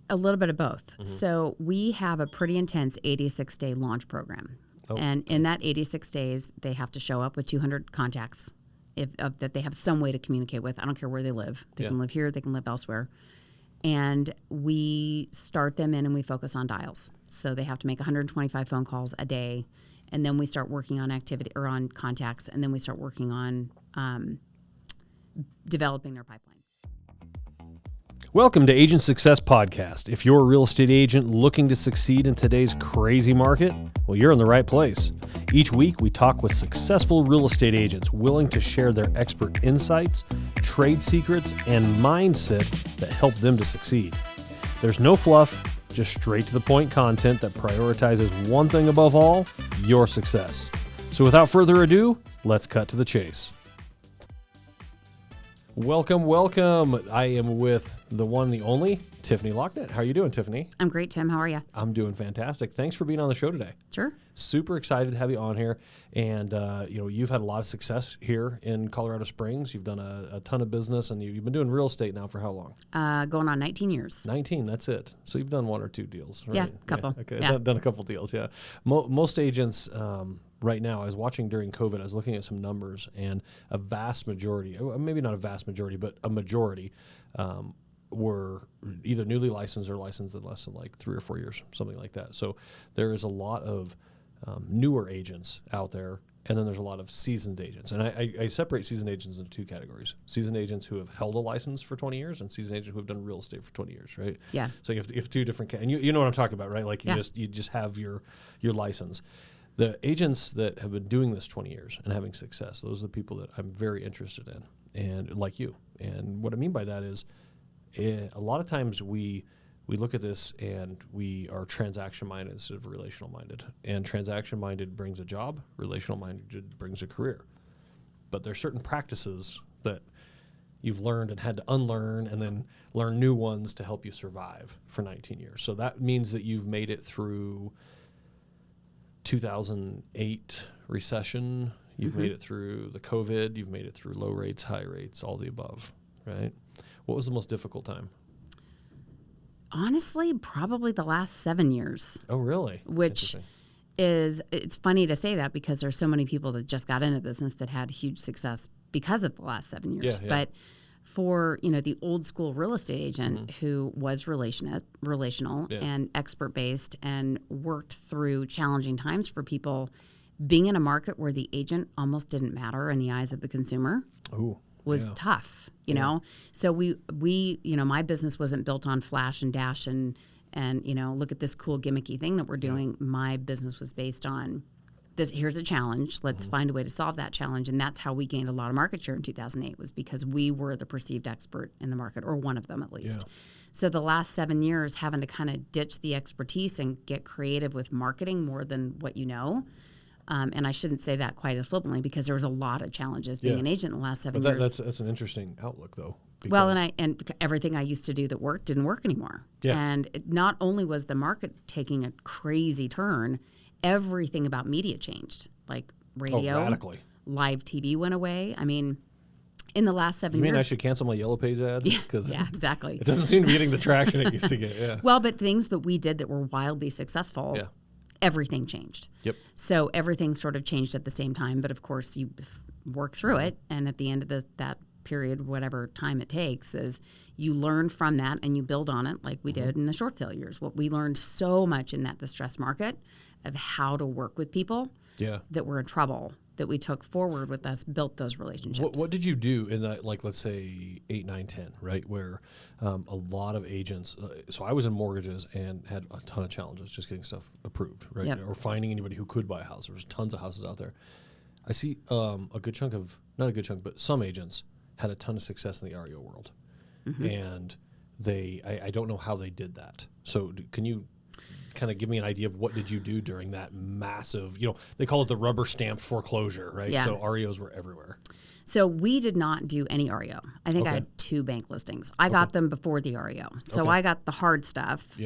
A little bit of both. Mm-hmm. So we have a pretty intense 86-day launch program. And in that 86 days, they have to show up with 200 contacts that they have some way to communicate with. I don't care where they live. They can live here. They can live elsewhere. And we start them in and we focus on dials. So they have to make 125 phone calls a day. And then we start working on activity or on contacts. And then we start working on developing their pipeline. Welcome to Agent Success Podcast. If you're a real estate agent looking to succeed in today's crazy market, well, you're in the right place. Each week, we talk with successful real estate agents willing to share their expert insights, trade secrets, and mindset that help them to succeed. There's no fluff, just straight to the point content that prioritizes one thing above all, your success. So without further ado, let's cut to the chase. Welcome. I am with the one, the only, Tiffany Lachnidt. How are you doing, Tiffany? I'm great, Tim. How are you? I'm doing fantastic. Thanks for being on the show today. Sure. Super excited to have you on here. And, you've had a lot of success here in Colorado Springs. You've done a ton of business, and you've been doing real estate now for how long? Going on 19 years. 19, that's it. So you've done one or two deals, right? Yeah, a couple. Yeah, okay, yeah. Done a couple deals, yeah. Most agents right now, I was watching during COVID, I was looking at some numbers, and a vast majority, maybe not a vast majority, but a majority were either newly licensed or licensed in less than like 3 or 4 years, something like that. So there is a lot of newer agents out there, and then there's a lot of seasoned agents. And I separate seasoned agents into two categories. Seasoned agents who have held a license for 20 years and seasoned agents who have done real estate for 20 years, right? Yeah. So you have two different, and you know what I'm talking about, right? Like you just have your license. The agents that have been doing this 20 years and having success, those are the people that I'm very interested in, and like you. And what I mean by that is a lot of times we look at this and we are transaction-minded instead of relational-minded. And transaction-minded brings a job, relational-minded brings a career. But there's certain practices that you've learned and had to unlearn and then learn new ones to help you survive for 19 years. So that means that you've made it through 2008 recession, you've made it through the COVID, you've made it through low rates, high rates, all the above, right? What was the most difficult time? Honestly, probably the last 7 years. Oh, really? Which it's funny to say that because there's so many people that just got into business that had huge success because of the last 7 years. Yeah. But for, the old school real estate agent who was relational and expert based and worked through challenging times for people, being in a market where the agent almost didn't matter in the eyes of the consumer was tough, you know? So we my business wasn't built on flash and dash and look at this cool gimmicky thing that we're doing. My business was based on this. Here's a challenge. Let's find a way to solve that challenge. And that's how we gained a lot of market share in 2008 was because we were the perceived expert in the market, or one of them at least. Yeah. So the last 7 years, having to kind of ditch the expertise and get creative with marketing more than what you know. And I shouldn't say that quite as flippantly because there was a lot of challenges being an agent in the last 7 years. That's an interesting outlook, though. Well, and everything I used to do that worked didn't work anymore. Yeah. And not only was the market taking a crazy turn, everything about media changed. Like radio, radically. Live TV went away. I mean, in the last 7 years. You mean I should cancel my Yellow Pages ad? Yeah, exactly. It doesn't seem to be getting the traction it used to get. Yeah. Well, but things that we did that were wildly successful, everything changed. Yep. So everything sort of changed at the same time. But of course, you work through it. And at the end of that period, whatever time it takes, is you learn from that and you build on it like we did in the short sale years. What we learned so much in that distressed market of how to work with people that were in trouble, that we took forward with us, built those relationships. What did you do in that, like, let's say 8, 9, 10, right, where a lot of agents, so I was in mortgages and had a ton of challenges just getting stuff approved, right, or finding anybody who could buy a house. There was tons of houses out there. I see a good chunk of, not a good chunk, but some agents had a ton of success in the REO world. And I don't know how they did that. So can you kind of give me an idea of what did you do during that massive, they call it the rubber stamp foreclosure, right? Yeah. So REOs were everywhere. So we did not do any REO. I think I had 2 bank listings. I got them before the REO. So I got the hard stuff,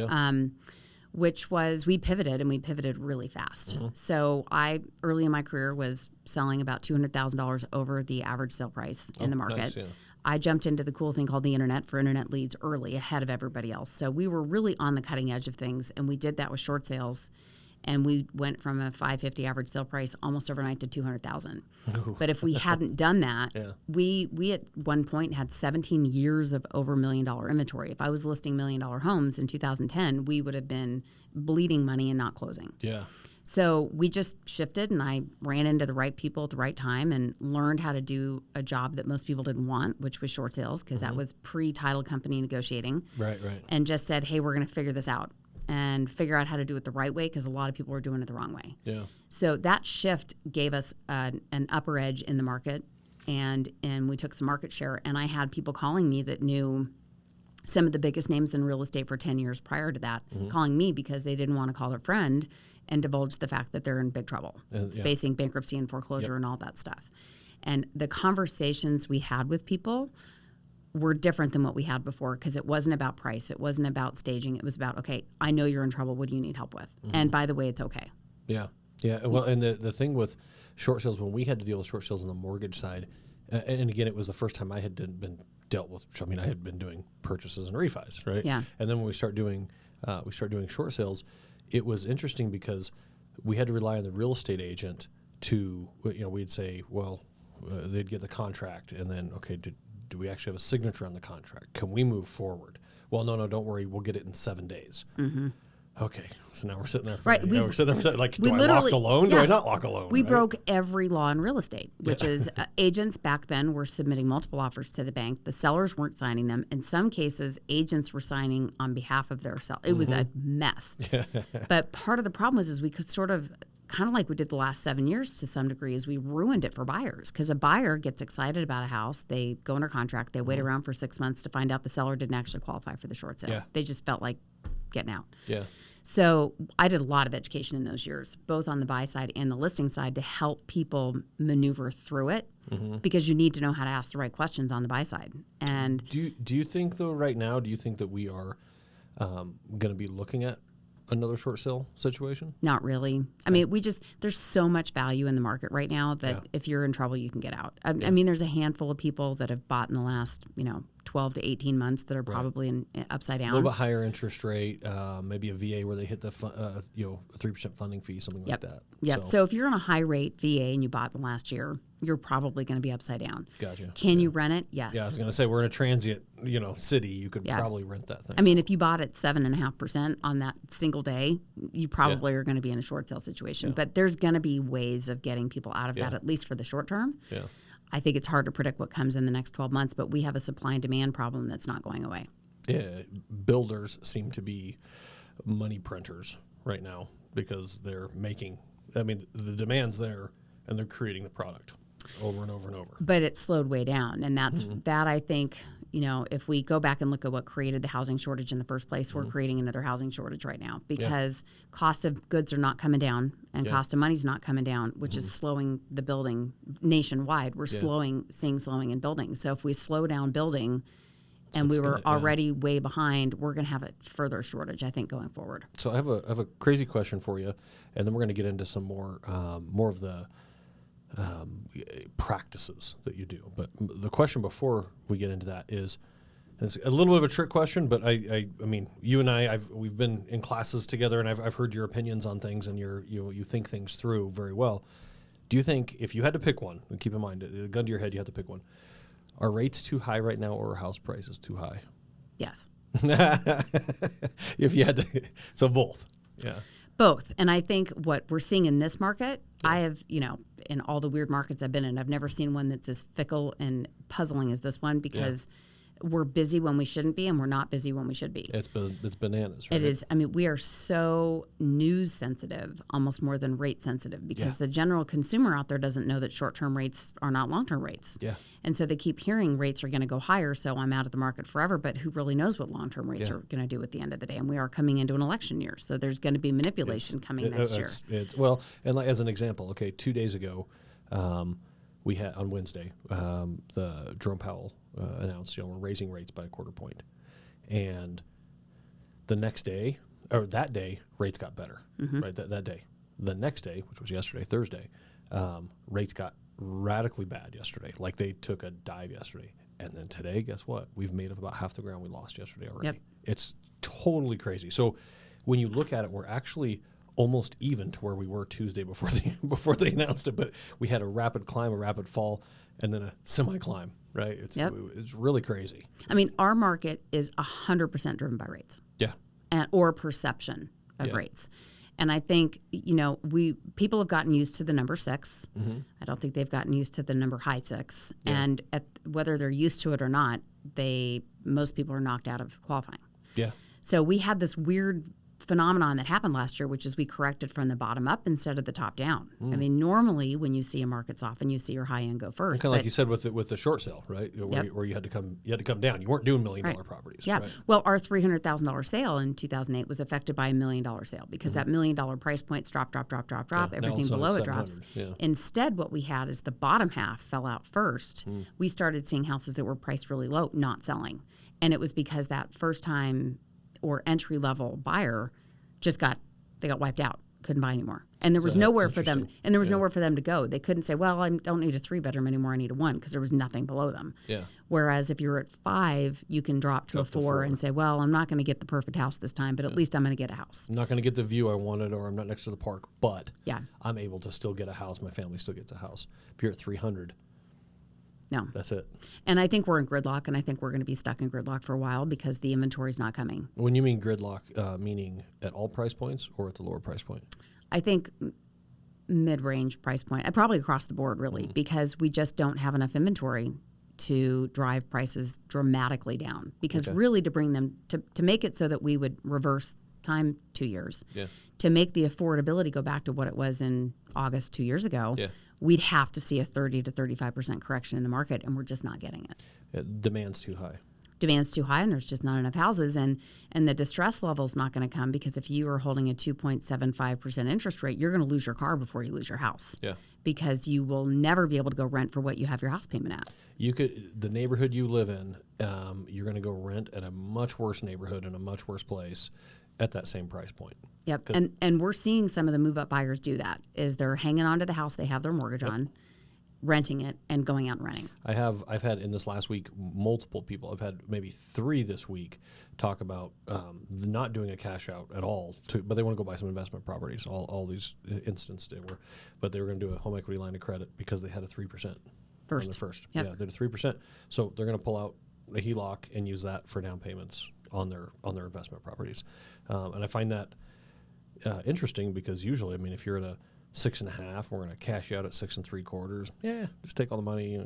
which was we pivoted really fast. So I, early in my career, was selling about $200,000 over the average sale price in the market. Nice, I jumped into the cool thing called the internet for internet leads early, ahead of everybody else. So we were really on the cutting edge of things, and we did that with short sales. And we went from a $550 average sale price almost overnight to $200,000. But if we hadn't done that, we at one point had 17 years of over $1 million inventory. If I was listing $1 million homes in 2010, we would have been bleeding money and not closing. Yeah. So we just shifted, and I ran into the right people at the right time and learned how to do a job that most people didn't want, which was short sales, because that was pre-title company negotiating. Right. And just said, hey, we're going to figure this out and figure out how to do it the right way, because a lot of people are doing it the wrong way. Yeah. So that shift gave us an upper edge in the market, and we took some market share. And I had people calling me that knew some of the biggest names in real estate for 10 years prior to that, calling me because they didn't want to call their friend and divulge the fact that they're in big trouble, facing bankruptcy and foreclosure and all that stuff. And the conversations we had with people were different than what we had before, because it wasn't about price. It wasn't about staging. It was about, okay, I know you're in trouble. What do you need help with? And by the way, it's okay. Yeah. Well, and the thing with short sales, when we had to deal with short sales on the mortgage side, and again, it was the first time I had been dealt with. I mean, I had been doing purchases and refis, right? Yeah. And then when we start doing short sales, it was interesting because we had to rely on the real estate agent to, we'd say, well, they'd get the contract, and then, okay, do we actually have a signature on the contract? Can we move forward? Well, no, don't worry. We'll get it in 7 days. Okay, so now we're sitting there. We're sitting there like, do I lock the loan? Do I not lock a loan? We broke every law in real estate, which is agents back then were submitting multiple offers to the bank. The sellers weren't signing them. In some cases, agents were signing on behalf of their seller. It was a mess. But part of the problem was we could sort of, kind of like we did the last 7 years to some degree, is we ruined it for buyers, because a buyer gets excited about a house. They go under contract. They wait around for 6 months to find out the seller didn't actually qualify for the short sale. Yeah. They just felt like getting out. Yeah. So I did a lot of education in those years, both on the buy side and the listing side, to help people maneuver through it, because you need to know how to ask the right questions on the buy side. And do you think, though, right now, do you think that we are going to be looking at another short sale situation? Not really. I mean, there's so much value in the market right now that if you're in trouble, you can get out. I mean, there's a handful of people that have bought in the last, 12 to 18 months that are probably in upside down. A little bit higher interest rate, maybe a VA where they hit the 3% funding fee, something like that. Yep. So if you're on a high rate VA and you bought in the last year, you're probably going to be upside down. Gotcha. Can you rent it? Yes. Yeah, I was going to say, we're in a transient, city. You could probably rent that thing. I mean, if you bought at 7.5% on that single day, you probably are going to be in a short sale situation. But there's going to be ways of getting people out of that, at least for the short term. Yeah. I think it's hard to predict what comes in the next 12 months, but we have a supply and demand problem that's not going away. Yeah, builders seem to be money printers right now, because they're making, the demand's there, and they're creating the product over and over and over. But it slowed way down, and that's that, I think, if we go back and look at what created the housing shortage in the first place, we're creating another housing shortage right now, because cost of goods are not coming down, and cost of money's not coming down, which is slowing the building nationwide. We're seeing slowing in building. So if we slow down building, and we were already way behind, we're going to have a further shortage, I think, going forward. So I have a crazy question for you, and then we're going to get into some more of the practices that you do. But the question before we get into that is, it's a little bit of a trick question, but I mean, you and we've been in classes together, and I've heard your opinions on things, and you think things through very well. Do you think, if you had to pick one, and keep in mind, a gun to your head, you have to pick one, are rates too high right now, or are house prices too high? Yes. If you had to, so both. Yeah. Both. And I think what we're seeing in this market, I have, in all the weird markets I've been in, I've never seen one that's as fickle and puzzling as this one, because we're busy when we shouldn't be, and we're not busy when we should be. It's bananas, right? It is. I mean, we are so news sensitive, almost more than rate sensitive, because the general consumer out there doesn't know that short-term rates are not long-term rates. Yeah. And so they keep hearing rates are going to go higher, so I'm out of the market forever. But who really knows what long-term rates are going to do at the end of the day? And we are coming into an election year, so there's going to be manipulation coming next year. Well, and like, as an example, okay, 2 days ago, we had on Wednesday, the Jerome Powell announced, we're raising rates by a quarter point, and the next day, or that day, rates got better. Right, that day. The next day, which was yesterday, Thursday, rates got radically bad yesterday. Like, they took a dive yesterday. And then today, guess what? We've made up about half the ground we lost yesterday already. Yep. It's totally crazy. So when you look at it, we're actually almost even to where we were Tuesday before they announced it. But we had a rapid climb, a rapid fall, and then a semi-climb, right? It's really crazy. I mean, our market is 100% driven by rates. Yeah. Or perception of rates. And I think, people have gotten used to the number 6. Mm-hmm. I don't think they've gotten used to the number high 6. Yeah. And whether they're used to it or not, most people are knocked out of qualifying. Yeah. So we had this weird phenomenon that happened last year, which is we corrected from the bottom up instead of the top down. I mean, normally when you see a market soften, you see your high end go first. Kind of like you said with the short sale, right? Where you had to come down. You weren't doing $1 million properties. Yeah. Right? Well, our $300,000 sale in 2008 was affected by $1 million sale because that $1 million price points drop. Yeah, everything below it drops. Yeah. Instead, what we had is the bottom half fell out first. We started seeing houses that were priced really low not selling, and it was because that first time or entry level buyer got wiped out, couldn't buy anymore, and there was nowhere for them. And there was nowhere for them to go. They couldn't say, "Well, I don't need a 3-bedroom anymore. I need a 1," because there was nothing below them. Yeah. Whereas if you're at 5, you can drop to a 4 and say, "Well, I'm not going to get the perfect house this time, but at least I'm going to get a house. I'm not going to get the view I wanted, or I'm not next to the park, but Yeah. I'm able to still get a house. My family still gets a house. If you're at 300, No. that's it. And I think we're in gridlock, and I think we're going to be stuck in gridlock for a while because the inventory is not coming. When you mean gridlock, meaning at all price points or at the lower price point? I think mid-range price point, probably across the board, really, because we just don't have enough inventory to drive prices dramatically down. Because really to bring them, to make it so that we would reverse time 2 years, to make the affordability go back to what it was in August 2 years ago, we'd have to see a 30 to 35% correction in the market, and we're just not getting it. Demand's too high. Demand's too high, and there's just not enough houses, and the distress level's not going to come because if you are holding a 2.75% interest rate, you're going to lose your car before you lose your house. Yeah. Because you will never be able to go rent for what you have your house payment at. The neighborhood you live in, you're going to go rent at a much worse neighborhood in a much worse place at that same price point. Yep, and we're seeing some of the move-up buyers do that, is they're hanging on to the house they have their mortgage on, renting it, and going out and renting. I've had in this last week multiple people. I've had maybe 3 this week talk about not doing a cash out at all, but they want to go buy some investment properties. All these instances but they were going to do a home equity line of credit because they had a 3% first. Yep. Yeah, they did a 3%. So they're going to pull out a HELOC and use that for down payments on their investment properties, and I find that interesting because usually, I mean, if you're at a 6.5, we're going to cash you out at 6 3/4. Yeah, just take all the money.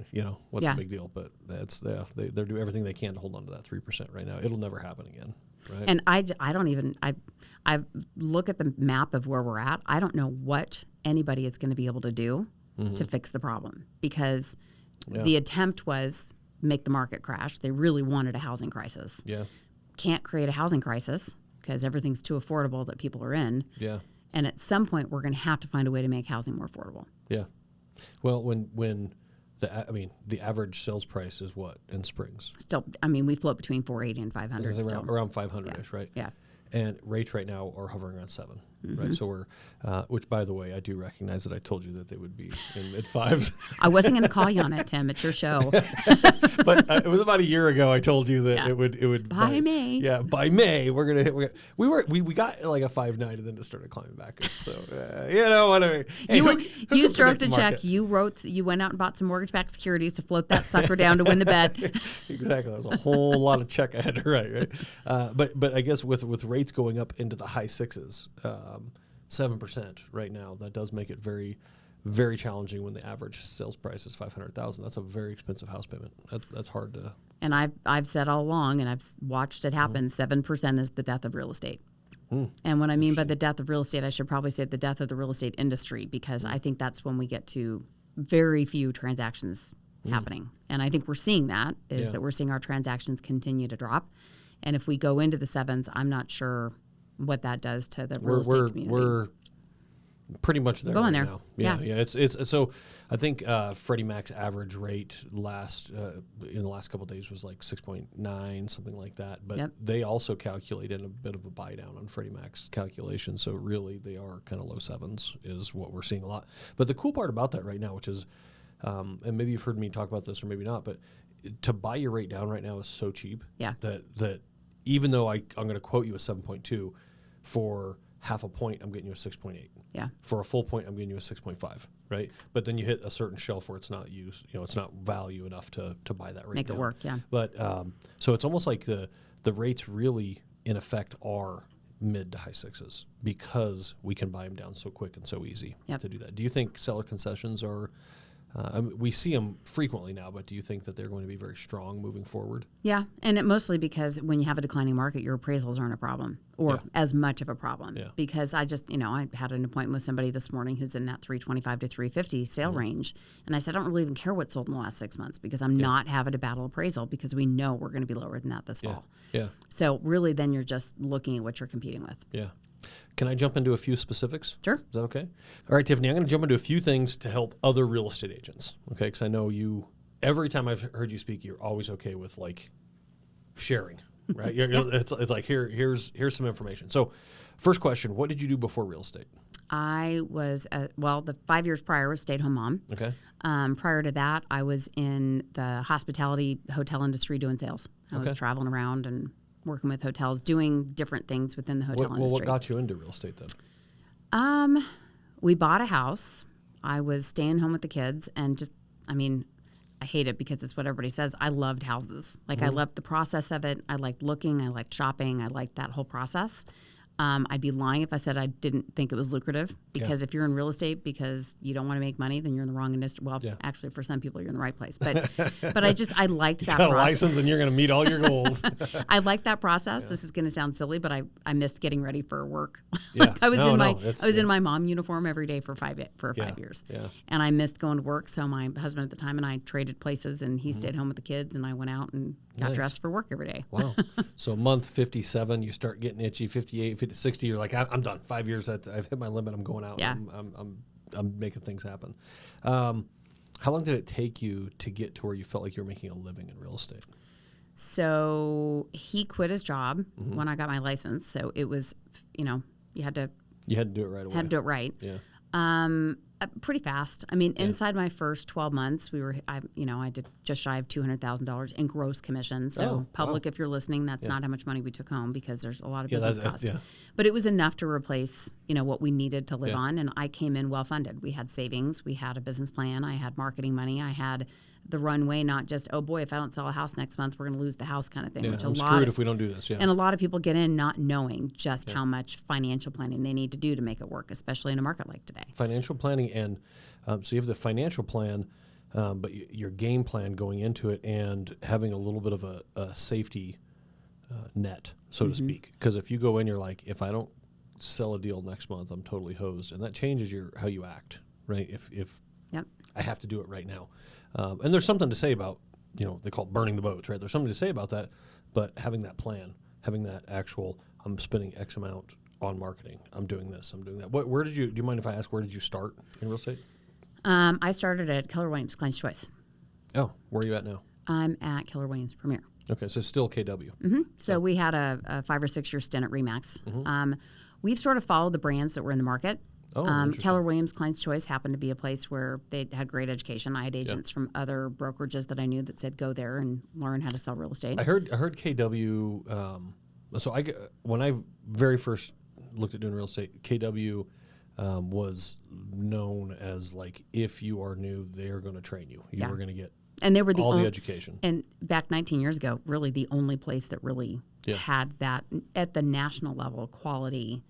What's the big deal? But they're doing everything they can to hold on to that 3% right now. It'll never happen again. Right? And I look at the map of where we're at. I don't know what anybody is going to be able to do to fix the problem because the attempt was make the market crash. They really wanted a housing crisis. Yeah. Can't create a housing crisis because everything's too affordable that people are in. Yeah. And at some point, we're going to have to find a way to make housing more affordable. Yeah. Well, when the average sales price is what in Springs? Still, I mean, we float between 480 and 500. Around 500-ish, right? Yeah. And rates right now are hovering around 7, right? So we're, which by the way, I do recognize that I told you that they would be in mid-5s. I wasn't going to call you on it, Tim. It's your show. But it was about a year ago I told you that it would by May. Yeah, by May we're gonna hit. We got like a 5.9 and then it started climbing back up. So what I mean. Hey, you stroked a check. You went out and bought some mortgage-backed securities to float that sucker down to win the bet. Exactly. That was a whole lot of check I had to write. Right. But I guess with rates going up into the high 6s, 7% right now, that does make it very, very challenging when the average sales price is $500,000. That's a very expensive house payment. That's hard to. And I've said all along, and I've watched it happen. 7% is the death of real estate. And what I mean by the death of real estate, I should probably say the death of the real estate industry, because I think that's when we get to very few transactions happening. And I think we're seeing that we're seeing our transactions continue to drop. And if we go into the 7s, I'm not sure what that does to the real estate community. We're pretty much there going right there. now. Yeah. It's so I think Freddie Mac's average rate in the last couple of days was like 6.9, something like that. But they also calculate in a bit of a buy down on Freddie Mac's calculation. So really they are kind of low 7s is what we're seeing a lot. But the cool part about that right now, which is, and maybe you've heard me talk about this or maybe not, but to buy your rate down right now is so cheap. Yeah. That even though I'm going to quote you a 7.2, for half a point, I'm getting you a 6.8. Yeah. For a full point, I'm getting you a 6.5, right? But then you hit a certain shelf where it's not used, it's not value enough to buy that rate Make down. it work, yeah. But so it's almost like the rates really, in effect, are mid to high sixes because we can buy them down so quick and so easy to do that. Do you think seller concessions are, we see them frequently now, but do you think that they're going to be very strong moving forward? Yeah, and mostly because when you have a declining market, your appraisals aren't a problem or as much of a problem. Yeah. Because I just, I had an appointment with somebody this morning who's in that 325 to 350 sale range. And I said, I don't really even care what sold in the last 6 months because I'm not having to battle appraisal because we know we're going to be lower than that this fall. Yeah. So really then you're just looking at what you're competing with. Yeah. Can I jump into a few specifics? Sure. Is that okay? All right, Tiffany, I'm going to jump into a few things to help other real estate agents, okay? Because I know every time I've heard you speak, you're always okay with, like, sharing, right? It's like, here's some information. So first question, what did you do before real estate? I was, the 5 years prior was stay-at-home mom. Okay. Prior to that, I was in the hospitality hotel industry doing sales. I was traveling around and working with hotels, doing different things within the hotel industry. Well, what got you into real estate then? We bought a house. I was staying home with the kids and I hate it because it's what everybody says. I loved houses. Like I loved the process of it. I liked looking. I liked shopping. I liked that whole process. I'd be lying if I said I didn't think it was lucrative because if you're in real estate because you don't want to make money, then you're in the wrong industry. Well, actually, for some people, you're in the right place. But I liked that process. You got a license and you're going to meet all your goals. I liked that process. Yeah. This is going to sound silly, but I missed getting ready for work. Yeah. I was in my mom uniform every day for 5 years. Yeah. And I missed going to work. So my husband at the time and I traded places, and he stayed home with the kids, and I went out and got dressed for work every day. Wow. So month 57, you start getting itchy. 58, 50, 60, you're like, I'm done. 5 years, I've hit my limit. I'm going out. Yeah. I'm making things happen. How long did it take you to get to where you felt like you were making a living in real estate? So he quit his job when I got my license. So it was, you had to do it right away. Had to do it right. Yeah. Pretty fast. I mean, inside my first 12 months, I did just shy of $200,000 in gross commission. So public, if you're listening, that's not how much money we took home because there's a lot of business cost. But it was enough to replace, what we needed to live on. And I came in well funded. We had savings. We had a business plan. I had marketing money. I had the runway, not just, oh boy, if I don't sell a house next month, we're going to lose the house kind of thing. Yeah, I'm screwed if we don't do this. Yeah. And a lot of people get in not knowing just how much financial planning they need to do to make it work, especially in a market like today. Financial planning, and so you have the financial plan, but your game plan going into it and having a little bit of a safety net, so to speak. Because if you go in, you're like, if I don't sell a deal next month, I'm totally hosed. And that changes how you act, right? If I have to do it right now. And there's something to say about, they call it burning the boats, right? There's something to say about that, but having that plan, having that actual, I'm spending X amount on marketing, I'm doing this, I'm doing that. Do you mind if I ask, where did you start in real estate? I started at Keller Williams Client's Choice. Oh, where are you at now? I'm at Keller Williams Premier. Okay, so still KW. So we had a 5 or 6 year stint at RE/MAX. We've sort of followed the brands that were in the market. Keller Williams Client's Choice happened to be a place where they had great education. I had agents from other brokerages that I knew that said go there and learn how to sell real estate. I heard KW. When I very first looked at doing real estate, KW was known as like, if you are new, they're going to train you. You were going to get and they were the education. And back 19 years ago, really the only place that really had that at the national level quality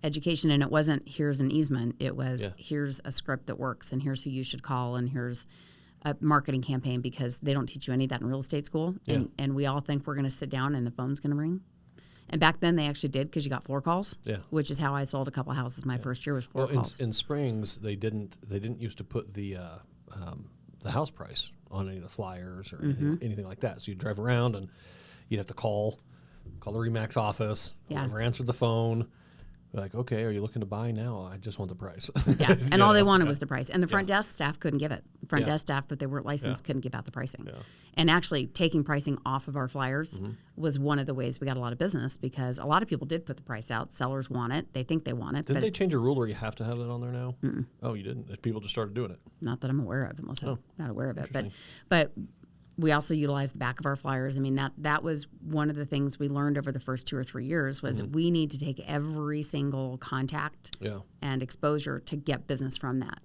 education. And it wasn't here's an easement. It was here's a script that works, and here's who you should call, and here's a marketing campaign, because they don't teach you any of that in real estate school. And we all think we're going to sit down and the phone's going to ring. And back then they actually did, because you got floor calls, which is how I sold a couple houses my first year was floor calls. In Springs, they didn't used to put the house price on any of the flyers or anything like that. So you'd drive around and you'd have to call the RE/MAX office. Whoever answered the phone, like, okay, are you looking to buy now? I just want the price. And all they wanted was the price. And the front desk staff couldn't give it. Front desk staff, if they weren't licensed, couldn't give out the pricing. And actually taking pricing off of our flyers was one of the ways we got a lot of business, because a lot of people did put the price out. Sellers want it. They think they want it. Didn't they change a rule where you have to have that on there now? Oh, you didn't? People just started doing it? Not that I'm aware of, unless I'm not aware of it. But We also utilize the back of our flyers. I mean, that was one of the things we learned over the first 2 or 3 years was that we need to take every single contact and exposure to get business from that.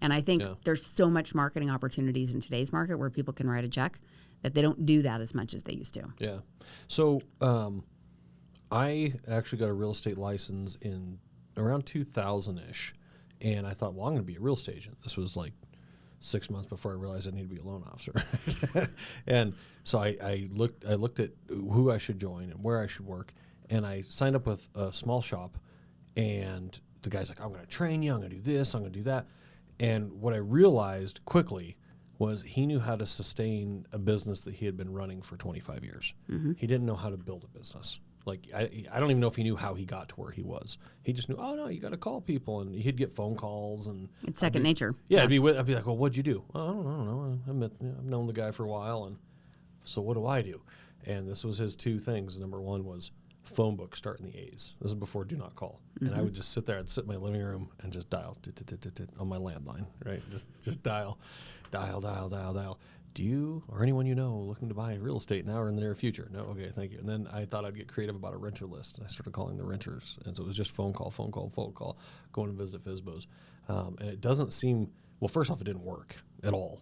And I think there's so much marketing opportunities in today's market where people can write a check that they don't do that as much as they used to. Yeah. So I actually got a real estate license in around 2000-ish. And I thought, well, I'm going to be a real estate agent. This was like 6 months before I realized I need to be a loan officer. And so I looked at who I should join and where I should work. And I signed up with a small shop. And the guy's like, I'm going to train you. I'm going to do this. I'm going to do that. And what I realized quickly was he knew how to sustain a business that he had been running for 25 years. He didn't know how to build a business. Like, I don't even know if he knew how he got to where he was. He just knew, oh, no, you got to call people. And he'd get phone calls. And it's second nature. Yeah, I'd be like, well, what'd you do? Oh, I don't know. I've known the guy for a while. And so what do I do? And this was his 2 things. Number 1 was phone book starting the A's. This is before do not call. And I would just sit there. I'd sit in my living room and just dial on my landline, right? Just dial. Do you or anyone you know looking to buy real estate now or in the near future? No? Okay, thank you. And then I thought I'd get creative about a renter list. And I started calling the renters. And so it was just phone call, going to visit FSBOs. And it doesn't seem, well, first off, it didn't work at all.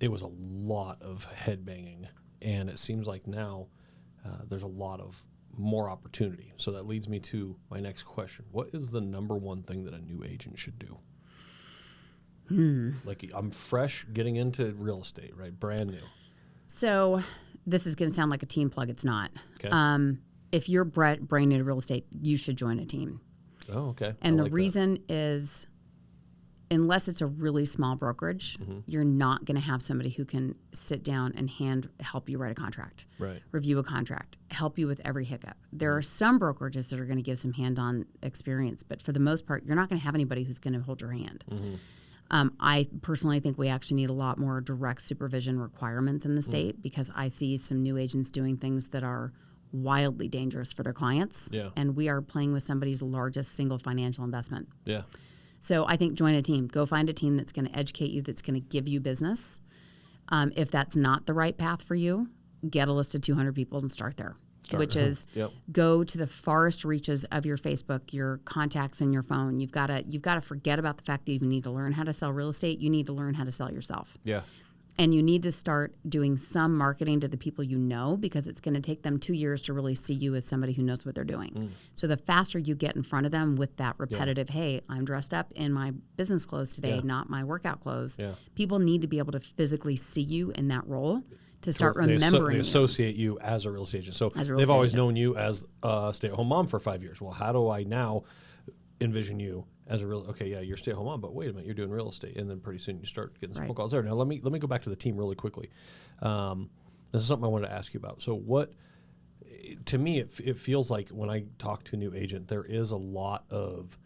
It was a lot of head banging. And it seems like now there's a lot of more opportunity. So that leads me to my next question. What is the number 1 thing that a new agent should do? Like, I'm fresh getting into real estate, right? Brand new. So this is going to sound like a team plug. It's not. Okay. If you're brand new to real estate, you should join a team. Oh, okay. And the reason is, unless it's a really small brokerage, you're not going to have somebody who can sit down and help you write a contract, review a contract, help you with every hiccup. There are some brokerages that are going to give some hand-on experience, but for the most part, you're not going to have anybody who's going to hold your hand. I personally think we actually need a lot more direct supervision requirements in the state because I see some new agents doing things that are wildly dangerous for their clients. Yeah. And we are playing with somebody's largest single financial investment. Yeah. So I think join a team. Go find a team that's going to educate you, that's going to give you business. If that's not the right path for you, get a list of 200 people and start there. Which is go to the farthest reaches of your Facebook, your contacts in your phone. You've got to forget about the fact that you need to learn how to sell real estate. You need to learn how to sell yourself. Yeah. And you need to start doing some marketing to the people you know because it's going to take them 2 years to really see you as somebody who knows what they're doing. So the faster you get in front of them with that repetitive, hey, I'm dressed up in my business clothes today, not my workout clothes. Yeah. People need to be able to physically see you in that role to start remembering. They associate you as a real estate agent. So they've always known you as a stay-at-home mom for 5 years. Well, how do I now envision you as a you're a stay-at-home mom, but wait a minute, you're doing real estate, and then pretty soon you start getting some phone calls there. Now let me go back to the team really quickly. This is something I wanted to ask you about. So to me, it feels like when I talk to a new agent, there is a lot of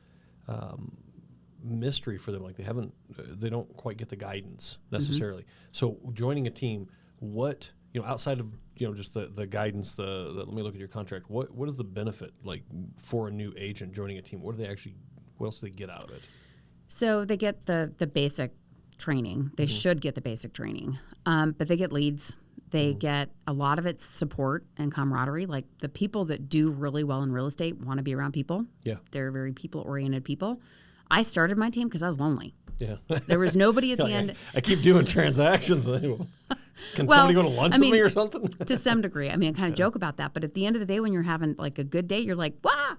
mystery for them. Like they don't quite get the guidance necessarily. So joining a team, what, outside of, just the guidance, let me look at your contract, what is the benefit like for a new agent joining a team? What else do they get out of it? So they get the basic training. They should get the basic training, but they get leads. They get a lot of it's support and camaraderie. Like the people that do really well in real estate want to be around people. Yeah. They're very people-oriented people. I started my team because I was lonely. Yeah. There was nobody at the end. I keep doing transactions. Can somebody go to lunch with me or something? To some degree. I mean, I kind of joke about that. But at the end of the day, when you're having like a good day, you're like, wow,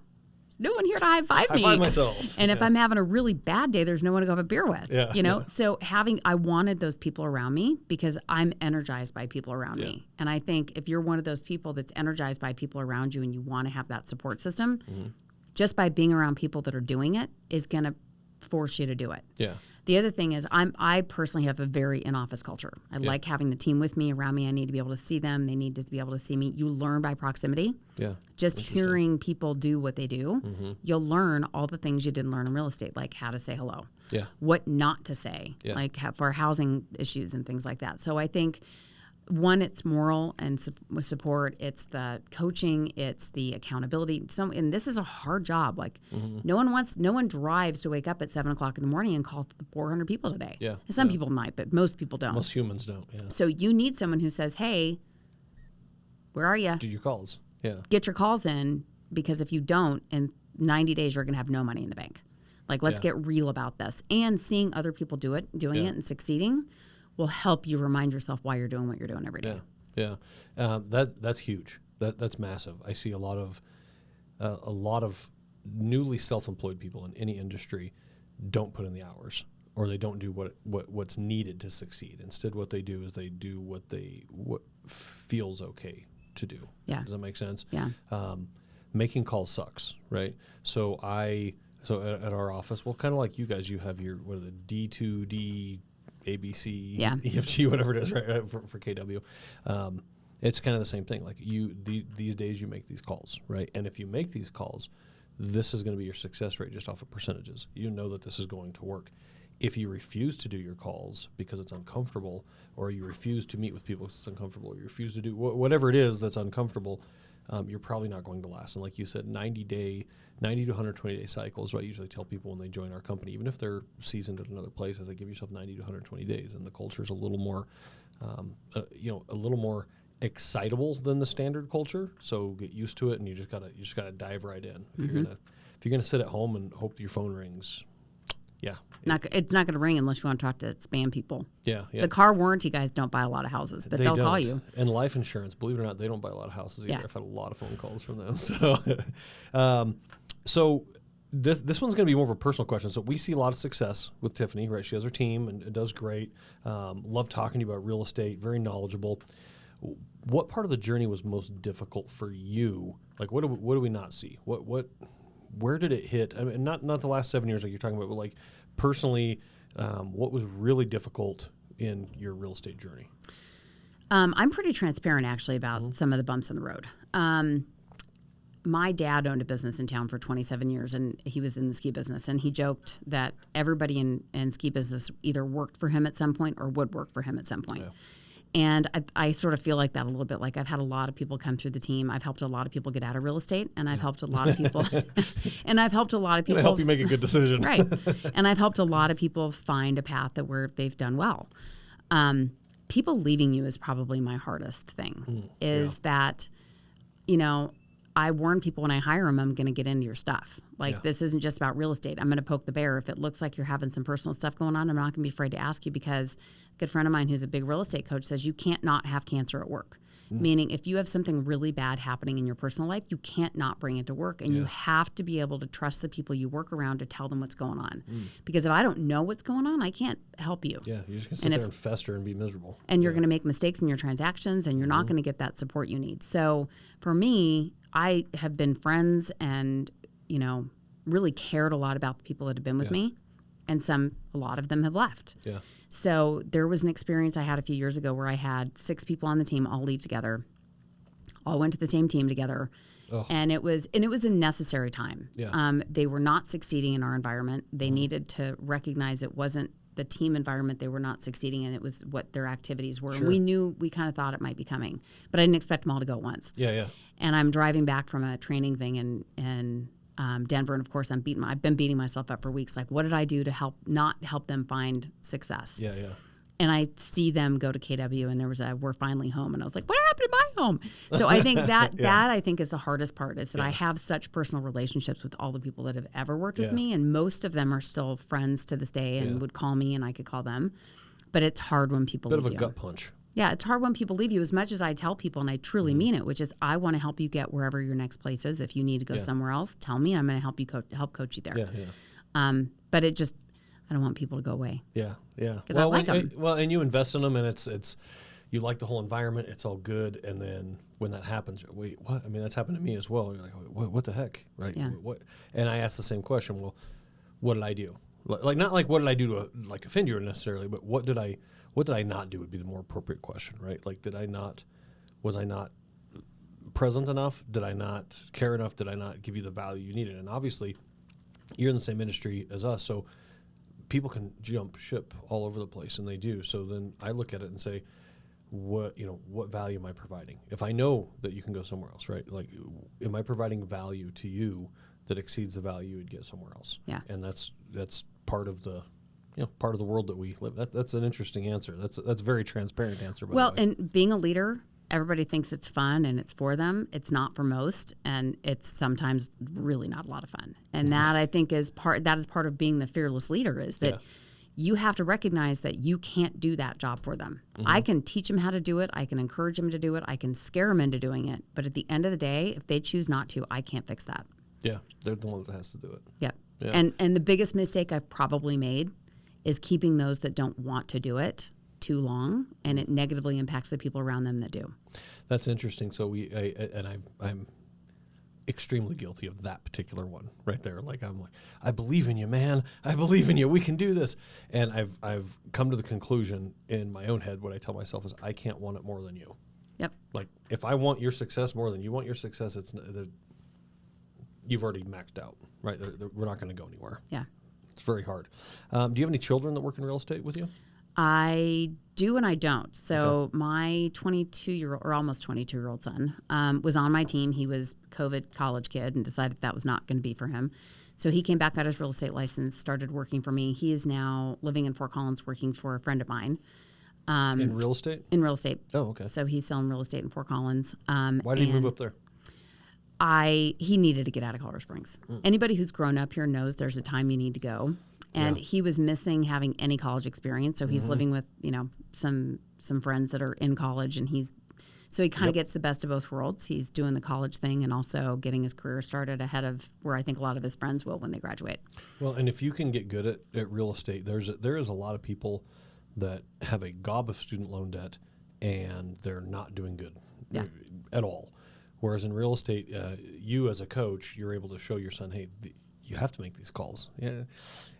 no one here to high five me. High five myself. And if I'm having a really bad day, there's no one to go have a beer with. Yeah. So I wanted those people around me because I'm energized by people around me. And I think if you're one of those people that's energized by people around you and you want to have that support system, just by being around people that are doing it is going to force you to do it. Yeah. The other thing is I personally have a very in-office culture. I like having the team with me, around me. I need to be able to see them. They need to be able to see me. You learn by proximity. Yeah. Just hearing people do what they do, you'll learn all the things you didn't learn in real estate, like how to say hello. Yeah. What not to say, like for housing issues and things like that. So I think one, it's moral and support. It's the coaching. It's the accountability. And this is a hard job. Like no one drives to wake up at 7 o'clock in the morning and call 400 people today. Yeah. Some people might, but most people don't. Most humans don't. Yeah. So you need someone who says, "Hey, where are you? Do your calls. Yeah. Get your calls in, because if you don't, in 90 days, you're going to have no money in the bank. Like, let's get real about this." And seeing other people doing it and succeeding will help you remind yourself why you're doing what you're doing every day. Yeah. That's huge. That's massive. I see a lot of newly self-employed people in any industry don't put in the hours, or they don't do what's needed to succeed. Instead, what they do is they do what feels okay to do. Yeah. Does that make sense? Yeah. Making calls sucks, right? So at our office, well, kind of like you guys, you have your D2D, ABC, EFG, whatever it is, right? For KW. It's kind of the same thing. Like these days you make these calls, right? And if you make these calls, this is going to be your success rate just off of percentages. You know that this is going to work. If you refuse to do your calls because it's uncomfortable, or you refuse to meet with people because it's uncomfortable, or you refuse to do whatever it is that's uncomfortable, you're probably not going to last. And like you said, 90 to 120-day cycles, what I usually tell people when they join our company, even if they're seasoned at another place, is I give yourself 90 to 120 days, and the culture is a little more, a little more excitable than the standard culture. So get used to it, and you just gotta dive right in. If you're gonna sit at home and hope that your phone rings, it's not going to ring unless you want to talk to spam people. Yeah. The car warranty guys don't buy a lot of houses, but they'll call you. And life insurance, believe it or not, they don't buy a lot of houses either. Yeah. I've had a lot of phone calls from them. So, this one's going to be more of a personal question. So we see a lot of success with Tiffany, right? She has her team and it does great. Love talking to you about real estate, very knowledgeable. What part of the journey was most difficult for you? Like, what do we not see? Where did it hit? I mean, not the last 7 years like you're talking about, but like personally, what was really difficult in your real estate journey? I'm pretty transparent actually about some of the bumps in the road. My dad owned a business in town for 27 years, and he was in the ski business. And he joked that everybody in ski business either worked for him at some point or would work for him at some point. Yeah. And I sort of feel like that a little bit. Like, I've had a lot of people come through the team. I've helped a lot of people get out of real estate, and I've helped a lot of people. And I've helped a lot of people. Help you make a good decision, right? And I've helped a lot of people find a path where they've done well. People leaving you is probably my hardest thing. That, I warn people when I hire them, I'm going to get into your stuff. This isn't just about real estate. I'm going to poke the bear. If it looks like you're having some personal stuff going on, I'm not going to be afraid to ask you, because a good friend of mine who's a big real estate coach says you can't not have cancer at work. Meaning, if you have something really bad happening in your personal life, you can't not bring it to work. And you have to be able to trust the people you work around to tell them what's going on. Because if I don't know what's going on, I can't help you. Yeah, you're just going to sit there and fester and be miserable. And you're going to make mistakes in your transactions, and you're not going to get that support you need. So for me, I have been friends and, really cared a lot about the people that have been with me. And a lot of them have left. Yeah. So there was an experience I had a few years ago where I had 6 people on the team all leave together, all went to the same team together. Oh. And it was a necessary time. Yeah. They were not succeeding in our environment. They needed to recognize it wasn't the team environment they were not succeeding in. It was what their activities were. Sure. And we kind of thought it might be coming, but I didn't expect them all to go at once. Yeah. And I'm driving back from a training thing in Denver, and of course I've been beating myself up for weeks. Like, what did I do to not help them find success? Yeah. And I see them go to KW, and there was we're finally home, and I was like, what happened to my home? So I think that I think is the hardest part, is that I have such personal relationships with all the people that have ever worked with me, and most of them are still friends to this day and would call me and I could call them. But it's hard when people leave you. Bit of a gut punch. Yeah, it's hard when people leave you, as much as I tell people, and I truly mean it, which is I want to help you get wherever your next place is. If you need to go somewhere else, tell me, and I'm going to help you help coach you there. Yeah. But it just, I don't want people to go away. Yeah. Because I like them. And you invest in them, and it's you like the whole environment. It's all good, and then when that happens, wait, what? I mean, that's happened to me as well. You're like, what the heck, right? Yeah. What? And I ask the same question. Well, what did I do? Like, not like what did I do to offend you necessarily, but what did I not do would be the more appropriate question, right? Like, was I not present enough? Did I not care enough? Did I not give you the value you needed? And obviously, you're in the same industry as us, so people can jump ship all over the place, and they do. So then I look at it and say, what value am I providing? If I know that you can go somewhere else, right? Like, am I providing value to you that exceeds the value you'd get somewhere else? Yeah. And that's part of the part of the world that we live. That's an interesting answer. That's a very transparent answer. By the way. And being a leader, everybody thinks it's fun and it's for them. It's not for most, and it's sometimes really not a lot of fun. And that, I think, is part of being the fearless leader, is that you have to recognize that you can't do that job for them. I can teach them how to do it. I can encourage them to do it. I can scare them into doing it. But at the end of the day, if they choose not to, I can't fix that. Yeah, they're the one that has to do it. Yep. Yeah. And the biggest mistake I've probably made is keeping those that don't want to do it too long, and it negatively impacts the people around them that do. That's interesting. So I'm extremely guilty of that particular one right there. Like, I'm like, I believe in you, man. I believe in you. We can do this. And I've come to the conclusion in my own head, what I tell myself is, I can't want it more than you. Yep. Like, if I want your success more than you want your success, you've already maxed out, right? We're not going to go anywhere. Yeah. It's very hard. Do you have any children that work in real estate with you? I do and I don't. So my 22-year-old, or almost 22-year-old son was on my team. He was COVID college kid and decided that was not going to be for him. So he came back, got his real estate license, started working for me. He is now living in Fort Collins, working for a friend of mine. In real estate? In real estate. Oh, okay. So he's selling real estate in Fort Collins. Why did he move up there? He needed to get out of Colorado Springs. Anybody who's grown up here knows there's a time you need to go. And he was missing having any college experience. So he's living with, some friends that are in college, and he kind of gets the best of both worlds. He's doing the college thing and also getting his career started ahead of where I think a lot of his friends will when they graduate. Well, and if you can get good at real estate, there is a lot of people that have a gob of student loan debt and they're not doing good at all. Whereas in real estate, you as a coach, you're able to show your son, hey, you have to make these calls. Yeah,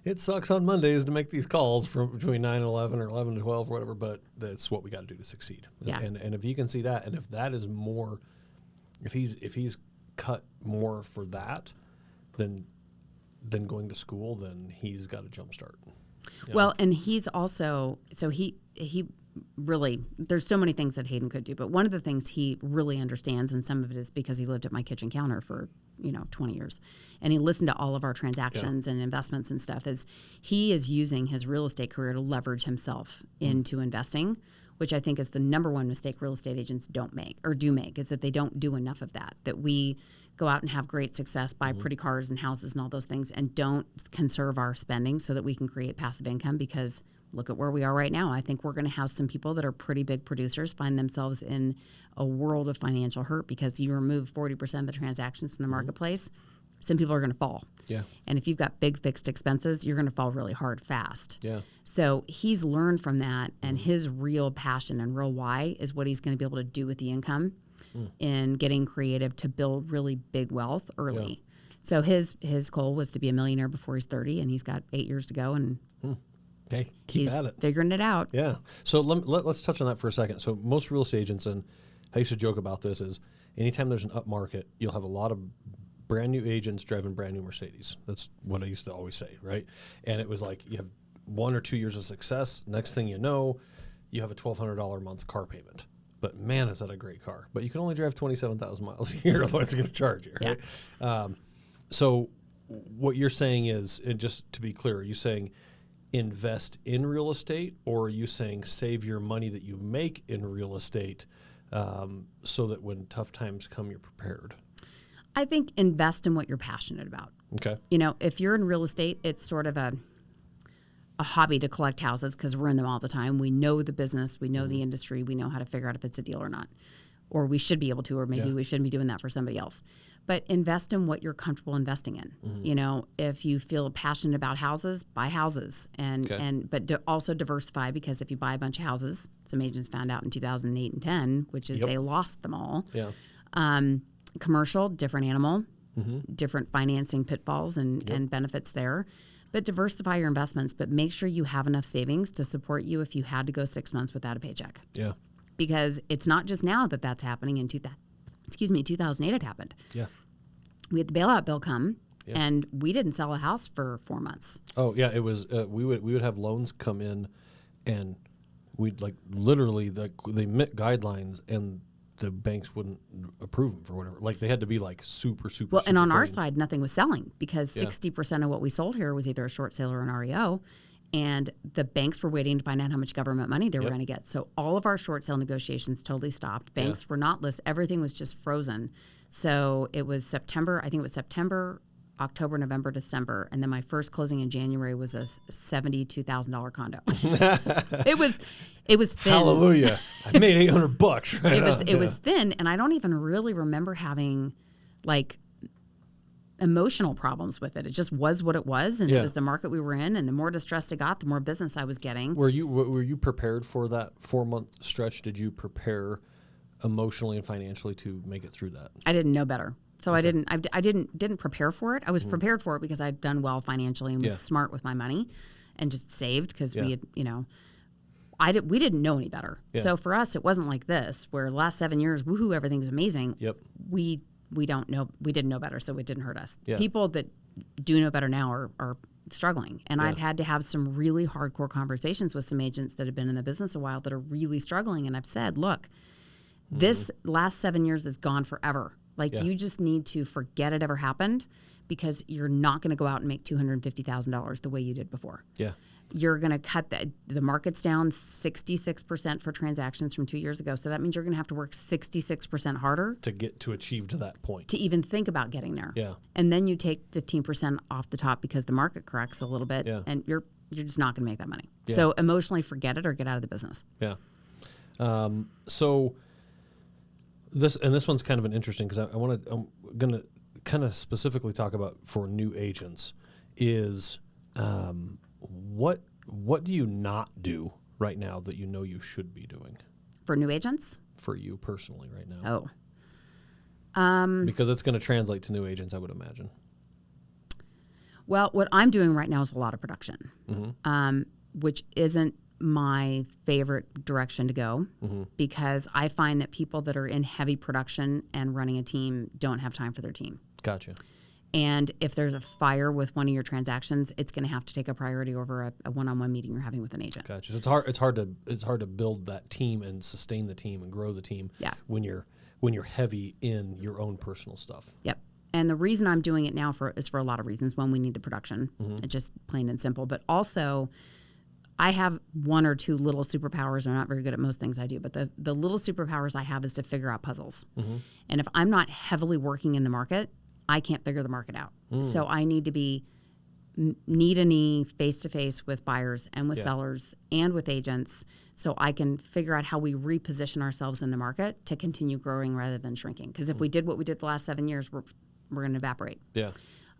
it sucks on Mondays to make these calls from between 9 and 11 or 11 to 12 or whatever, but that's what we got to do to succeed. Yeah. And if you can see that, and if that is more, if he's cut more for that than going to school, then he's got a jump start. Well, and he's also, so he really, there's so many things that Hayden could do, but one of the things he really understands, and some of it is because he lived at my kitchen counter for 20 years, and he listened to all of our transactions and investments and stuff, is he is using his real estate career to leverage himself into investing, which I think is the number one mistake real estate agents do make, is that they don't do enough of that we go out and have great success, buy pretty cars and houses and all those things, and don't conserve our spending so that we can create passive income. Because look at where we are right now. I think we're going to have some people that are pretty big producers find themselves in a world of financial hurt because you remove 40% of the transactions from the marketplace. Some people are going to fall. Yeah. And if you've got big fixed expenses, you're going to fall really hard fast. Yeah. So he's learned from that, and his real passion and real why is what he's going to be able to do with the income in getting creative to build really big wealth early. Yeah. So his goal was to be a millionaire before he's 30, and he's got 8 years to go, and hey, keep he's at it. Figuring it out. Yeah. So let's touch on that for a second. So most real estate agents, and I used to joke about this, is anytime there's an up market, you'll have a lot of brand new agents driving brand new Mercedes. That's what I used to always say, right? And it was like you have 1 or 2 years of success. Next thing you know, you have a $1,200 a month car payment. But man, is that a great car. But you can only drive 27,000 miles a year, otherwise they're going to charge you, right? Yeah. So what you're saying is, and just to be clear, are you saying invest in real estate, or are you saying save your money that you make in real estate so that when tough times come, you're prepared? I think invest in what you're passionate about. Okay. If you're in real estate, it's sort of a hobby to collect houses because we're in them all the time. We know the business, we know the industry, we know how to figure out if it's a deal or not. Or we should be able to, or maybe we shouldn't be doing that for somebody else. But invest in what you're comfortable investing in. If you feel passionate about houses, buy houses, but also diversify, because if you buy a bunch of houses, some agents found out in 2008 and 10, which is they lost them all. Yeah. Commercial, different animal, different financing pitfalls and benefits there. But diversify your investments, but make sure you have enough savings to support you if you had to go 6 months without a paycheck. Yeah. Because it's not just now that's happening. In 2008 it happened. Yeah. We had the bailout bill come, and we didn't sell a house for 4 months. Oh yeah, it was. We would have loans come in, and we'd like literally they met guidelines and the banks wouldn't approve them for whatever. Like they had to be like super. Well, and on clean. our side, nothing was selling because Yeah. 60% of what we sold here was either a short sale or an REO. And the banks were waiting to find out how much government money they were going to get. So all of our short sale negotiations totally stopped. Banks were not listed. Everything was just frozen. So it was September. I think it was September, October, November, December, and then my first closing in January was a $72,000 condo. It was thin. Hallelujah! I made $800 right It was thin, and I don't even really remember having like emotional problems with it. It just was what it was, and it was the market we were in. And the more distressed it got, the more business I was getting. Were you prepared for that 4-month stretch? Did you prepare emotionally and financially to make it through that? I didn't know better. So I didn't prepare for it. I was prepared for it because I'd done well financially and was smart with my money and just saved because we had, we didn't know any better. Yeah. So for us, it wasn't like this where the last 7 years, woohoo, everything's amazing. Yep. We didn't know better, so it didn't hurt us. Yeah. People that do know better now are struggling. And I've had to have some really hardcore conversations with some agents that have been in the business a while that are really struggling. And I've said, look, this last 7 years is gone forever. Like you just need to forget it ever happened because you're not going to go out and make $250,000 the way you did before. Yeah. You're going to cut the market's down 66% for transactions from 2 years ago. So that means you're going to have to work 66% harder to achieve to that point. To even think about getting there. Yeah. And then you take 15% off the top because the market corrects a little bit and you're just not going to make that money. Yeah. So emotionally forget it or get out of the business. Yeah. So this one's kind of an interesting because I'm going to kind of specifically talk about for new agents is what do you not do right now that you know you should be doing for new agents? For you personally right now. Because it's going to translate to new agents, I would imagine. Well, what I'm doing right now is a lot of production, which isn't my favorite direction to go because I find that people that are in heavy production and running a team don't have time for their team. Gotcha. And if there's a fire with one of your transactions, it's going to have to take a priority over a one-on-one meeting you're having with an agent. Gotcha. So it's hard to build that team and sustain the team and grow the team. Yeah. When you're heavy in your own personal stuff. Yep. And the reason I'm doing it now is for a lot of reasons. One, we need the production, it's just plain and simple. But also, I have one or two little superpowers. I'm not very good at most things I do, but the little superpowers I have is to figure out puzzles. And if I'm not heavily working in the market, I can't figure the market out. So I need to be knee to knee, face to face with buyers and with sellers and with agents so I can figure out how we reposition ourselves in the market to continue growing rather than shrinking. Because if we did what we did the last 7 years, we're going to evaporate. Yeah.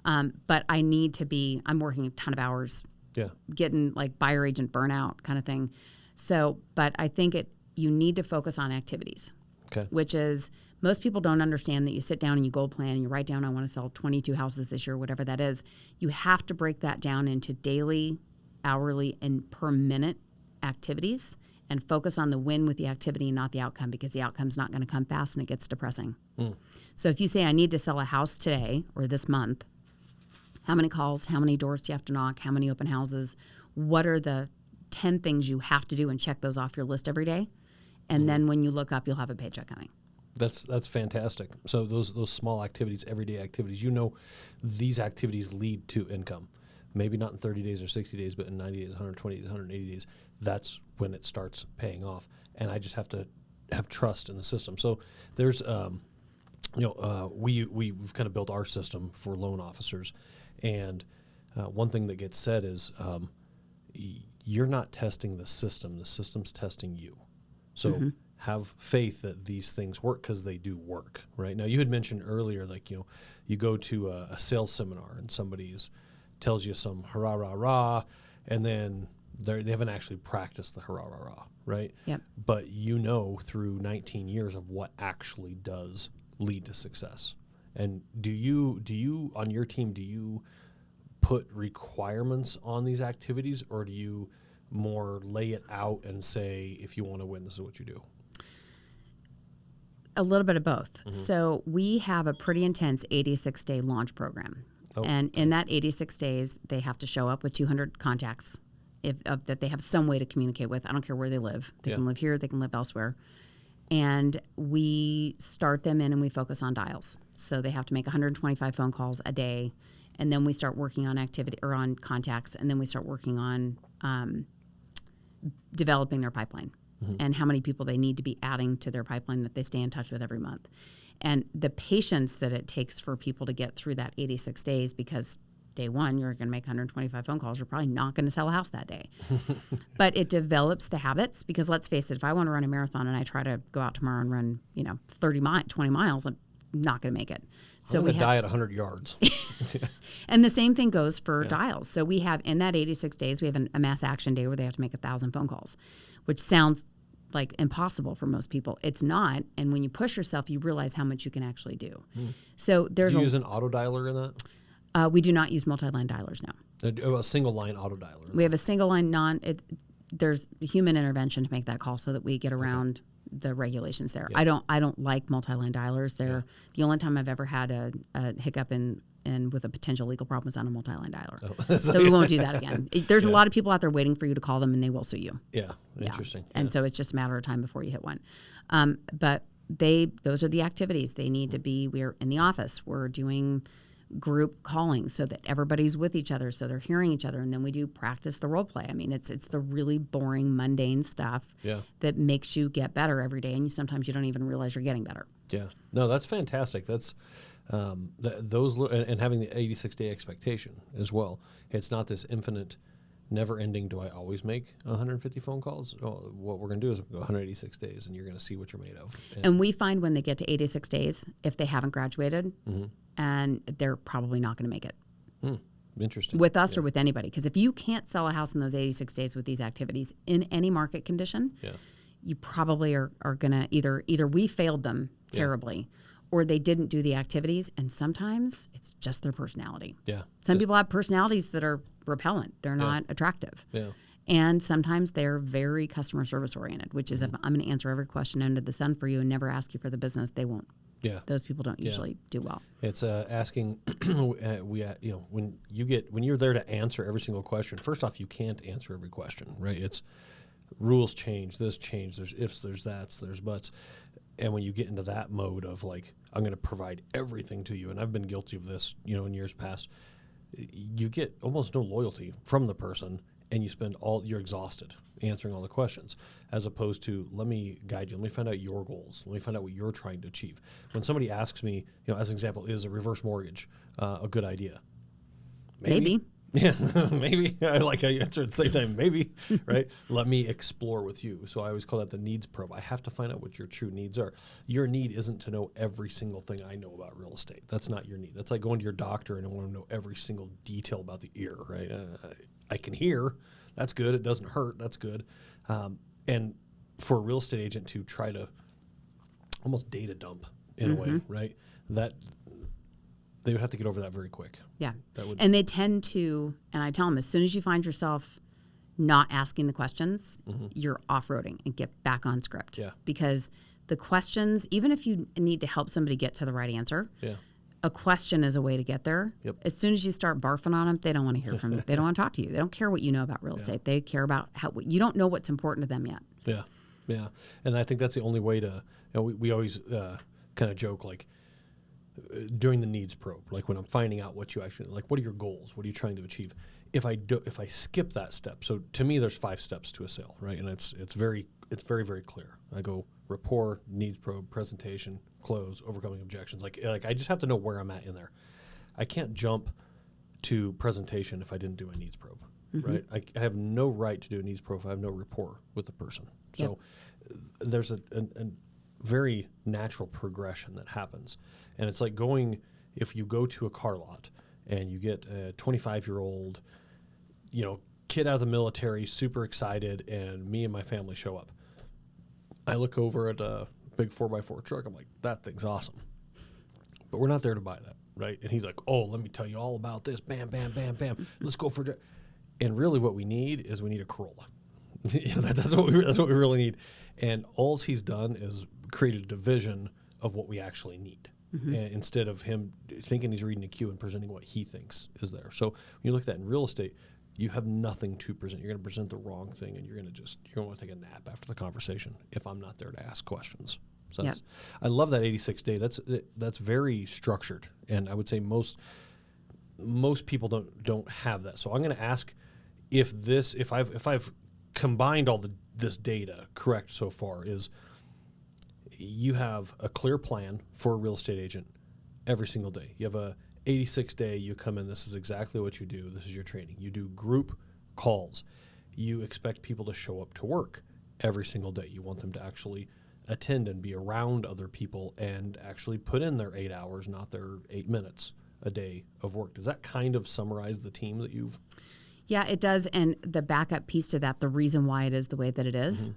But I need to be, I'm working a ton of hours, getting like buyer agent burnout kind of thing. So, but I think you need to focus on activities, which is most people don't understand that you sit down and you goal plan and you write down, I want to sell 22 houses this year, whatever that is. You have to break that down into daily, hourly, and per minute activities and focus on the win with the activity and not the outcome because the outcome's not going to come fast and it gets depressing. So if you say, I need to sell a house today or this month, how many calls, how many doors do you have to knock, how many open houses, what are the 10 things you have to do and check those off your list every day? And then when you look up, you'll have a paycheck coming. That's fantastic. So those small activities, everyday activities, these activities lead to income. Maybe not in 30 days or 60 days, but in 90 days, 120 days, 180 days, that's when it starts paying off. And I just have to have trust in the system. So there's, we've kind of built our system for loan officers. And one thing that gets said is you're not testing the system's testing you. So have faith that these things work because they do work, right? Now, you had mentioned earlier, like, you go to a sales seminar and somebody tells you some hurrah, rah, rah, and then they haven't actually practiced the hurrah, rah, rah, right? Yep. But through 19 years of what actually does lead to success. And do you on your team, do you put requirements on these activities, or do you more lay it out and say, if you want to win, this is what you do? A little bit of both. So we have a pretty intense 86-day launch program. And in that 86 days, they have to show up with 200 contacts that they have some way to communicate with. I don't care where they live. They can live here, they can live elsewhere. And we start them in and we focus on dials. So they have to make 125 phone calls a day. And then we start working on activity or on contacts. And then we start working on developing their pipeline and how many people they need to be adding to their pipeline that they stay in touch with every month. And the patience that it takes for people to get through that 86 days, because day one, you're going to make 125 phone calls. You're probably not going to sell a house that day. But it develops the habits, because let's face it, if I want to run a marathon and I try to go out tomorrow and run, 20 miles, I'm not going to make it. So we die at 100 yards. And the same thing goes for dials. So we have, in that 86 days, we have a mass action day where they have to make 1,000 phone calls, which sounds like impossible for most people. It's not. And when you push yourself, you realize how much you can actually do. So there's do you use an auto dialer in that? We do not use multi-line dialers now. A single line auto dialer. We have a single line there's human intervention to make that call so that we get around the regulations there. Yeah. I don't like multi-line dialers. They're the only time I've ever had a hiccup and with a potential legal problem was on a multi-line dialer. Oh. So we won't do that again. There's a lot of people out there waiting for you to call them, and they will sue you. Yeah, interesting. And so it's just a matter of time before you hit one. But those are the activities. They need to be, we're in the office. We're doing group calling so that everybody's with each other, so they're hearing each other, and then we do practice the role play. I mean, it's the really boring, mundane stuff that makes you get better every day, and sometimes you don't even realize you're getting better. Yeah, no, that's fantastic. That's those and having the 86-day expectation as well. It's not this infinite, never-ending. Do I always make 150 phone calls? Well, what we're going to do is go 186 days, and you're going to see what you're made of. And we find when they get to 86 days, if they haven't graduated, and they're probably not going to make it. Interesting. With us or with anybody. Because if you can't sell a house in those 86 days with these activities in any market condition, you probably are going to either we failed them terribly or they didn't do the activities, and sometimes it's just their personality. Yeah. Some people have personalities that are repellent. They're not attractive. Yeah. And sometimes they're very customer service oriented, which is if I'm going to answer every question under the sun for you and never ask you for the business, they won't. Yeah. Those people don't usually do well. It's asking when you're there to answer every single question. First off, you can't answer every question, right? It's rules change, this change, there's ifs, there's that's, there's buts. And when you get into that mode of like, I'm going to provide everything to you, and I've been guilty of this, in years past, you get almost no loyalty from the person, and you're exhausted answering all the questions, as opposed to, let me guide you, let me find out your goals, let me find out what you're trying to achieve. When somebody asks me, as an example, is a reverse mortgage a good idea? Maybe. Yeah, maybe. I like how you answer at the same time. Maybe, right? Let me explore with you. So I always call that the needs probe. I have to find out what your true needs are. Your need isn't to know every single thing I know about real estate. That's not your need. That's like going to your doctor and I want to know every single detail about the ear, right? I can hear. That's good. It doesn't hurt. That's good. And for a real estate agent to try to almost data dump in a way, right? That they would have to get over that very quick. Yeah. And they tend to, and I tell them, as soon as you find yourself not asking the questions, you're off-roading and get back on script. Yeah. Because the questions, even if you need to help somebody get to the right answer, a question is a way to get there. Yep. As soon as you start barfing on them, they don't want to hear from you. They don't want to talk to you. They don't care what you know about real estate. They care about how you don't know what's important to them yet. Yeah. Yeah. And I think that's the only way to, we always kind of joke like, during the needs probe, like when I'm finding out what you actually like, what are your goals? What are you trying to achieve? If I skip that step, so to me, there's 5 steps to a sale, right? And it's very, very clear. I go rapport, needs probe, presentation, close, overcoming objections. Like I just have to know where I'm at in there. I can't jump to presentation if I didn't do a needs probe, right? I have no right to do a needs probe if I have no rapport with the person. So there's a very natural progression that happens. And it's like if you go to a car lot and you get a 25-year-old, kid out of the military, super excited, and me and my family show up. I look over at a big 4x4 truck. I'm like, that thing's awesome. But we're not there to buy that, right? And he's like, oh, let me tell you all about this. Bam, bam, bam, bam. Let's go for it. And really what we need is we need a Corolla. That's what we really need. And all he's done is created a division of what we actually need. Instead of him thinking he's reading a queue and presenting what he thinks is there. So when you look at that in real estate, you have nothing to present. You're going to present the wrong thing, and you're going to want to take a nap after the conversation if I'm not there to ask questions. So I love that 86 day. That's very structured, and I would say most people don't have that. So I'm going to ask if I've combined all this data correct so far, is you have a clear plan for a real estate agent every single day. You have a 86 day, you come in, this is exactly what you do. This is your training. You do group calls. You expect people to show up to work every single day. You want them to actually attend and be around other people and actually put in their 8 hours, not their 8 minutes a day of work. Does that kind of summarize the team that you've? Yeah, it does. And the backup piece to that, the reason why it is the way that it is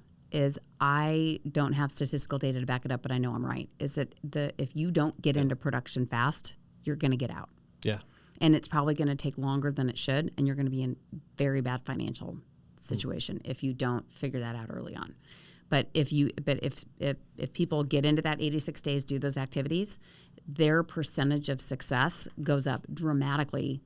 I don't have statistical data to back it up, but I know I'm right, is that if you don't get into production fast, you're going to get out. Yeah. And it's probably going to take longer than it should, and you're going to be in very bad financial situation if you don't figure that out early on. But if people get into that 86 days, do those activities, their percentage of success goes up dramatically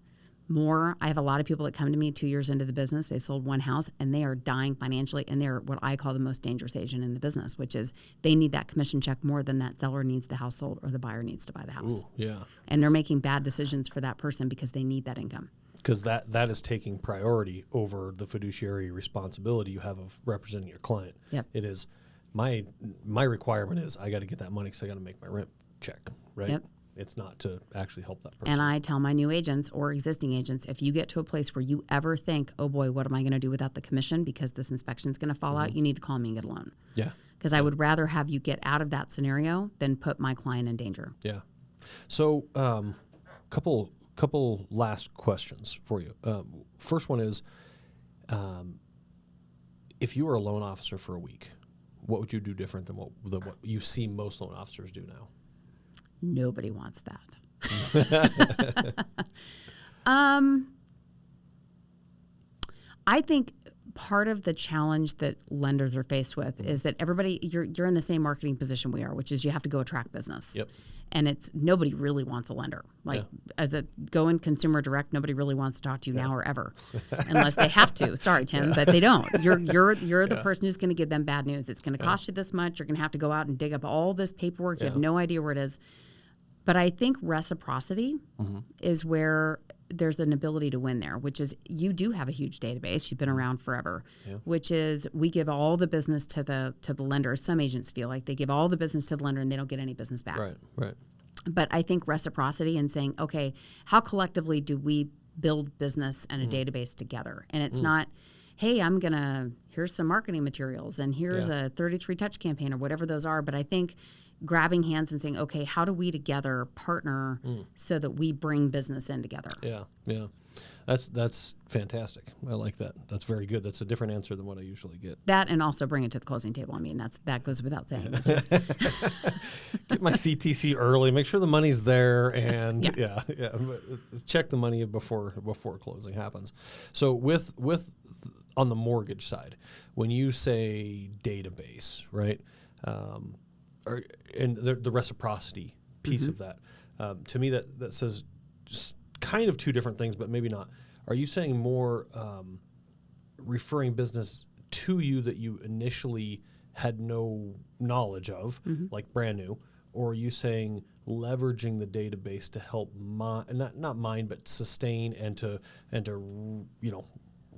more. I have a lot of people that come to me 2 years into the business. They sold one house and they are dying financially, and they're what I call the most dangerous agent in the business, which is they need that commission check more than that seller needs the house sold or the buyer needs to buy the house. Ooh, yeah. And they're making bad decisions for that person because they need that income. Because that is taking priority over the fiduciary responsibility you have of representing your client. Yep. It is my requirement is I got to get that money because I got to make my rent check, right? Yep. It's not to actually help that person. And I tell my new agents or existing agents, if you get to a place where you ever think, oh boy, what am I going to do without the commission because this inspection is going to fall out, you need to call me and get a loan. Yeah. Because I would rather have you get out of that scenario than put my client in danger. Yeah. So couple last questions for you. First one is, if you were a loan officer for a week, what would you do different than what you see most loan officers do now? Nobody wants that. I think part of the challenge that lenders are faced with is that you're in the same marketing position we are, which is you have to go attract business. Yep. And nobody really wants a lender. As a go in consumer direct, nobody really wants to talk to you now or ever, unless they have to. Sorry, Tim, but they don't. You're the person who's going to give them bad news. It's going to cost you this much. You're going to have to go out and dig up all this paperwork. You have no idea where it is. But I think reciprocity is where there's an ability to win there, which is you do have a huge database. You've been around forever, which is we give all the business to the lender. Some agents feel like they give all the business to the lender and they don't get any business back. Right. But I think reciprocity and saying, okay, how collectively do we build business and a database together? And it's not, hey, here's some marketing materials and here's a 33 touch campaign or whatever those are. But I think grabbing hands and saying, okay, how do we together partner so that we bring business in together? Yeah. That's fantastic. I like that. That's very good. That's a different answer than what I usually get. That and also bring it to the closing table. I mean, that goes without saying. Get my CTC early, make sure the money's there, and check the money before closing happens. So with on the mortgage side, when you say database, right? And the reciprocity piece of that, to me that says just kind of two different things, but maybe not. Are you saying more referring business to you that you initially had no knowledge of, like brand new, or are you saying leveraging the database to help not mine but sustain and to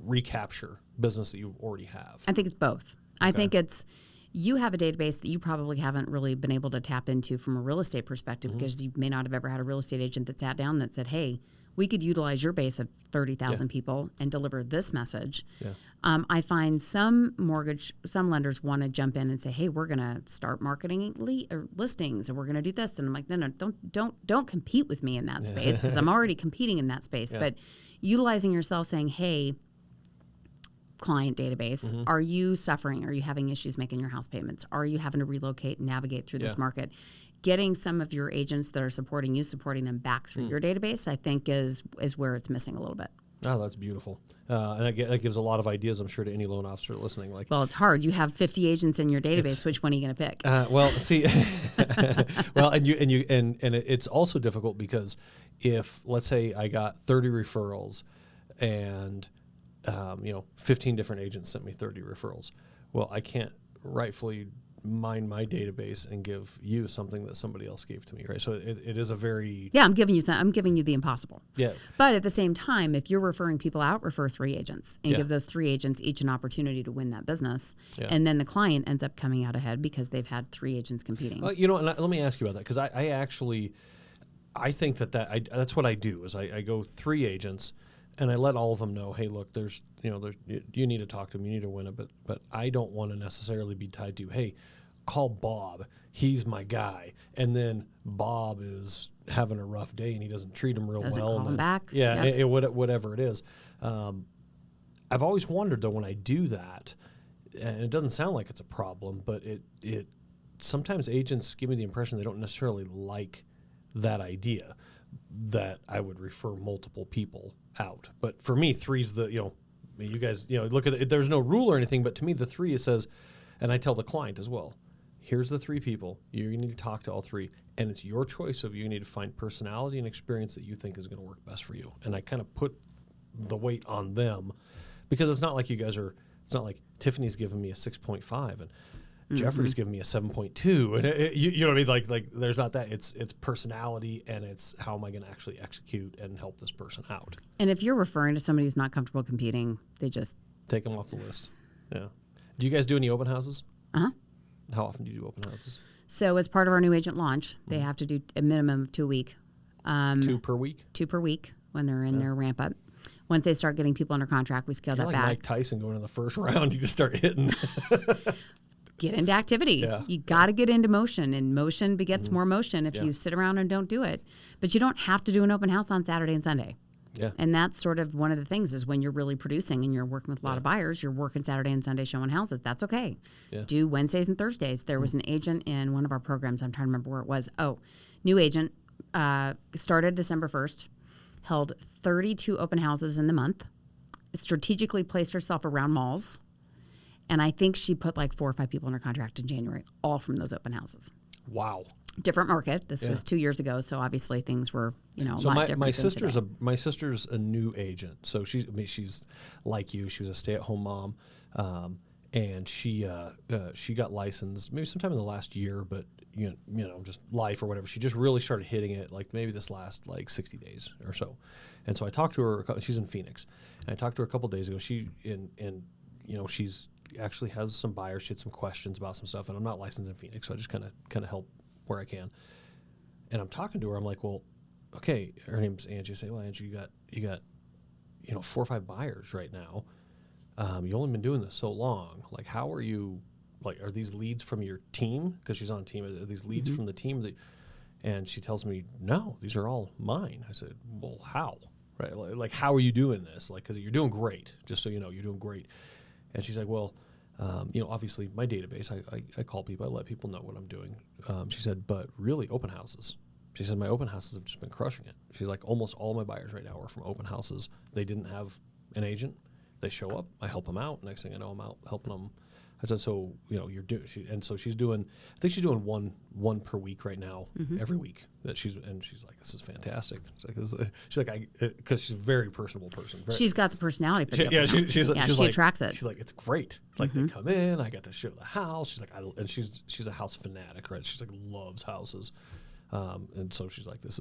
recapture business that you already have? I think it's both. Okay. I think it's you have a database that you probably haven't really been able to tap into from a real estate perspective because you may not have ever had a real estate agent that sat down that said, hey, we could utilize your base of 30,000 people and deliver this message. Yeah. I find some lenders want to jump in and say, hey, we're going to start marketing listings and we're going to do this. And I'm like, no, don't compete with me in that space because I'm already competing in that space. Yeah. But utilizing yourself saying, hey, client database, are you suffering? Are you having issues making your house payments? Are you having to relocate and navigate through this market? Getting some of your agents that are supporting you, supporting them back through your database, I think is where it's missing a little bit. Oh, that's beautiful. And that gives a lot of ideas, I'm sure, to any loan officer listening. Well, it's hard. You have 50 agents in your database. Which one are you going to pick? It's also difficult because if, let's say, I got 30 referrals and 15 different agents sent me 30 referrals. Well, I can't rightfully mine my database and give you something that somebody else gave to me, right? So it is a very... Yeah, I'm giving you the impossible. Yeah. But at the same time, if you're referring people out, refer 3 agents and Yeah. give those 3 agents each an opportunity to win that business. Yeah. And then the client ends up coming out ahead because they've had 3 agents competing. And let me ask you about that, because I think that's what I do is I go 3 agents and I let all of them know, hey, look, you need to talk to them, you need to win it, but I don't want to necessarily be tied to, hey, call Bob, he's my guy, and then Bob is having a rough day and he doesn't treat him real Doesn't well. call him back. Yeah, Yep. whatever it is. I've always wondered though when I do that, and it doesn't sound like it's a problem, but it sometimes agents give me the impression they don't necessarily like that idea that I would refer multiple people out. But for me, 3's you guys, look at it. There's no rule or anything, but to me, the 3, it says, and I tell the client as well, here's the 3 people. You need to talk to all 3, and it's your choice of you need to find personality and experience that you think is going to work best for you. And I kind of put the weight on them, because it's not like it's not like Tiffany's giving me a 6.5 and Jeffrey's giving me a 7.2, and you know what I mean? Like there's not that. It's personality, and it's how am I going to actually execute and help this person out. And if you're referring to somebody who's not comfortable competing, they just take them off the list. Yeah. Do you guys do any open houses? Uh-huh. How often do you do open houses? So as part of our new agent launch, they have to do a minimum of 2 a week. 2 per week? 2 per week when they're in their ramp up. Once they start getting people under contract, we scale You're that like back. Mike Tyson going in the first round, you just start hitting. Get into activity. Yeah. You got to get into motion, and motion begets more motion if you sit around and don't do it. But you don't have to do an open house on Saturday and Sunday. Yeah. And that's sort of one of the things is when you're really producing and you're working with a lot of buyers, you're working Saturday and Sunday showing houses. That's okay. Yeah. Do Wednesdays and Thursdays. There was an agent in one of our programs. I'm trying to remember where it was. New agent, started December 1st, held 32 open houses in the month, strategically placed herself around malls. And I think she put like 4 or 5 people under contract in January, all from those open houses. Wow. Different market. This was 2 years ago, so obviously things were, a lot different. My than my sister's a new agent, so she's like you. She was a stay-at-home mom, and she got licensed maybe sometime in the last year, but just life or whatever. She just really started hitting it like maybe this last 60 days or so. And so I talked to her. She's in Phoenix, and I talked to her a couple days ago. She's actually has some buyers. She had some questions about some stuff, and I'm not licensed in Phoenix, so I just kind of help where I can. And I'm talking to her. I'm like, well, okay. Her name's Angie. I say, well, Angie, you got 4 or 5 buyers right now. You've only been doing this so long. Like, how are you? Like, are these leads from your team? Because she's on a team. Are these leads from the team? And she tells me, no, these are all mine. I said, well, how? Right? Like, how are you doing this? Like, because you're doing great. Just so you know, you're doing great. And she's like, well, obviously my database, I call people, I let people know what I'm doing. She said, but really open houses. She said, my open houses have just been crushing it. She's like, almost all my buyers right now are from open houses. They didn't have an agent. They show up, I help them out. Next thing I know, I'm out helping them. I said, so, you're doing, and so she's doing, I think she's doing one per week right now, every week she's like, this is fantastic. She's like, because she's a very personable person. she's got the personality for the open house. She like, attracts it. She's like, it's great. Like they come in, I got to show the house. She's like, and she's a house fanatic, right? She's like, loves houses. And so she's like, it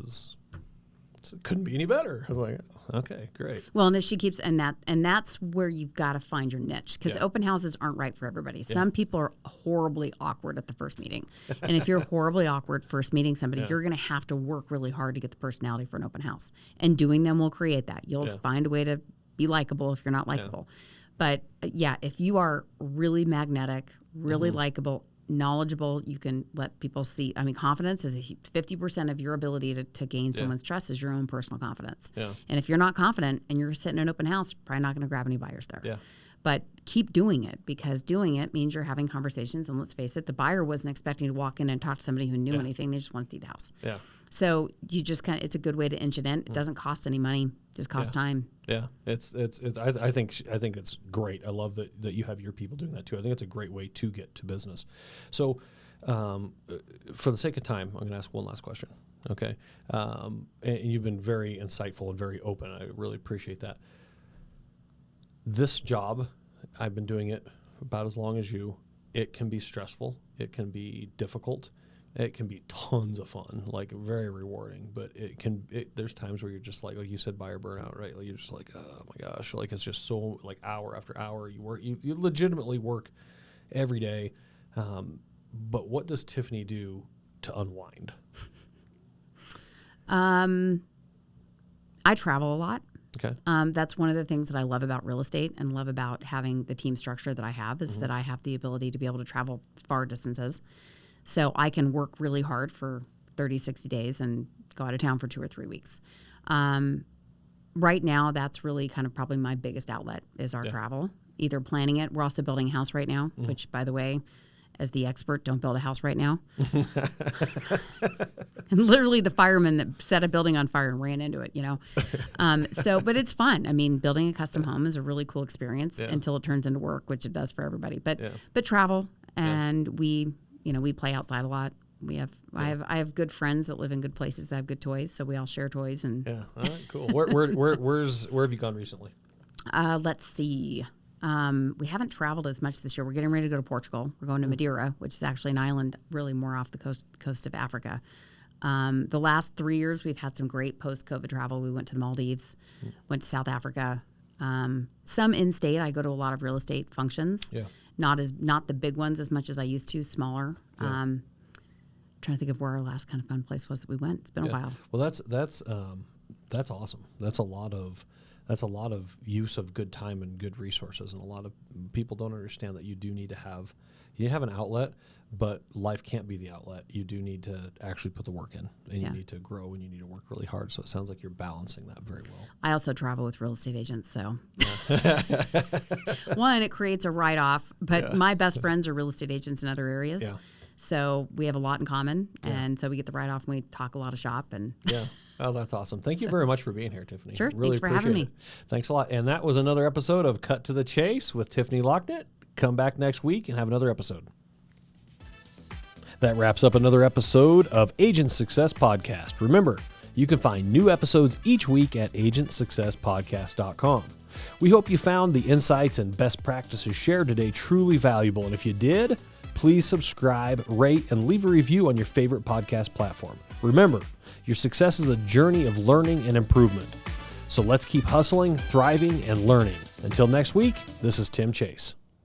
couldn't be any better. I was like, okay, great. Well, and if she keeps, and that's where you've got to find your niche, because open houses aren't right for everybody. Some people are horribly awkward at the first meeting. And if you're horribly awkward first meeting somebody, you're going to have to work really hard to get the personality for an open house. And doing them will create that. You'll find a way to be likable if you're not likable. But if you are really magnetic, really likable, knowledgeable, you can let people see. I mean, confidence is 50% of your ability to gain someone's trust is your own personal confidence. Yeah. And if you're not confident and you're sitting in an open house, you're probably not going to grab any buyers there. Yeah. But keep doing it, because doing it means you're having conversations. And let's face it, the buyer wasn't expecting to walk in and talk to somebody who knew anything. They just want to see the house. Yeah. So you just it's a good way to inch it in. It doesn't cost any money, it just costs time. Yeah. I think it's great. I love that you have your people doing that too. I think it's a great way to get to business. So for the sake of time, I'm going to ask one last question. Okay. And you've been very insightful and very open. I really appreciate that. This job, I've been doing it about as long as you. It can be stressful. It can be difficult. It can be tons of fun, like very rewarding. But there's times where you're just like you said, buyer burnout, right? Like you're just like, oh my gosh, like it's just so like hour after hour. You work, you legitimately work every day. But what does Tiffany do to unwind? I travel a lot. Okay. That's one of the things that I love about real estate and love about having the team structure that I have is that I have the ability to be able to travel far distances. So I can work really hard for 30, 60 days and go out of town for 2 or 3 weeks. Right now, that's really kind of probably my biggest outlet is our travel, either planning it. We're also building a house right now, which, by the way, as the expert, don't build a house right now. And literally the fireman that set a building on fire and ran into it, but it's fun. I mean, building a custom home is a really cool experience until it turns into work, which it does for everybody. But travel, and we play outside a lot. I have good friends that live in good places that have good toys, so we all share toys. And all right, cool. Where have you gone recently? Let's see. We haven't traveled as much this year. We're getting ready to go to Portugal. We're going to Madeira, which is actually an island really more off the coast of Africa. The last 3 years, we've had some great post-COVID travel. We went to the Maldives, went to South Africa. Some in-state. I go to a lot of real estate functions. Yeah. Not the big ones as much as I used to, smaller. Yeah. Trying to think of where our last kind of fun place was that we went. It's been a while. Well, that's awesome. That's a lot of use of good time and good resources, and a lot of people don't understand that you do need to have an outlet, but life can't be the outlet. You do need to actually put the work in, and you need to grow, and you need to work really hard. So it sounds like you're balancing that very well. I also travel with real estate agents, so one, it creates a write-off, but my best friends are real estate agents in other areas. Yeah. So we have a lot in common, and so we get the write-off and we talk a lot of shop. And oh, that's awesome. Thank you very much for being here, Tiffany. Sure, really thanks for having me. Thanks a lot. And that was another episode of Cut to the Chase with Tiffany Lachnidt. Come back next week and have another episode. That wraps up another episode of Agent Success Podcast. Remember, you can find new episodes each week at agentsuccesspodcast.com. We hope you found the insights and best practices shared today truly valuable. And if you did, please subscribe, rate, and leave a review on your favorite podcast platform. Remember, your success is a journey of learning and improvement. So let's keep hustling, thriving, and learning. Until next week, this is Tim Chase.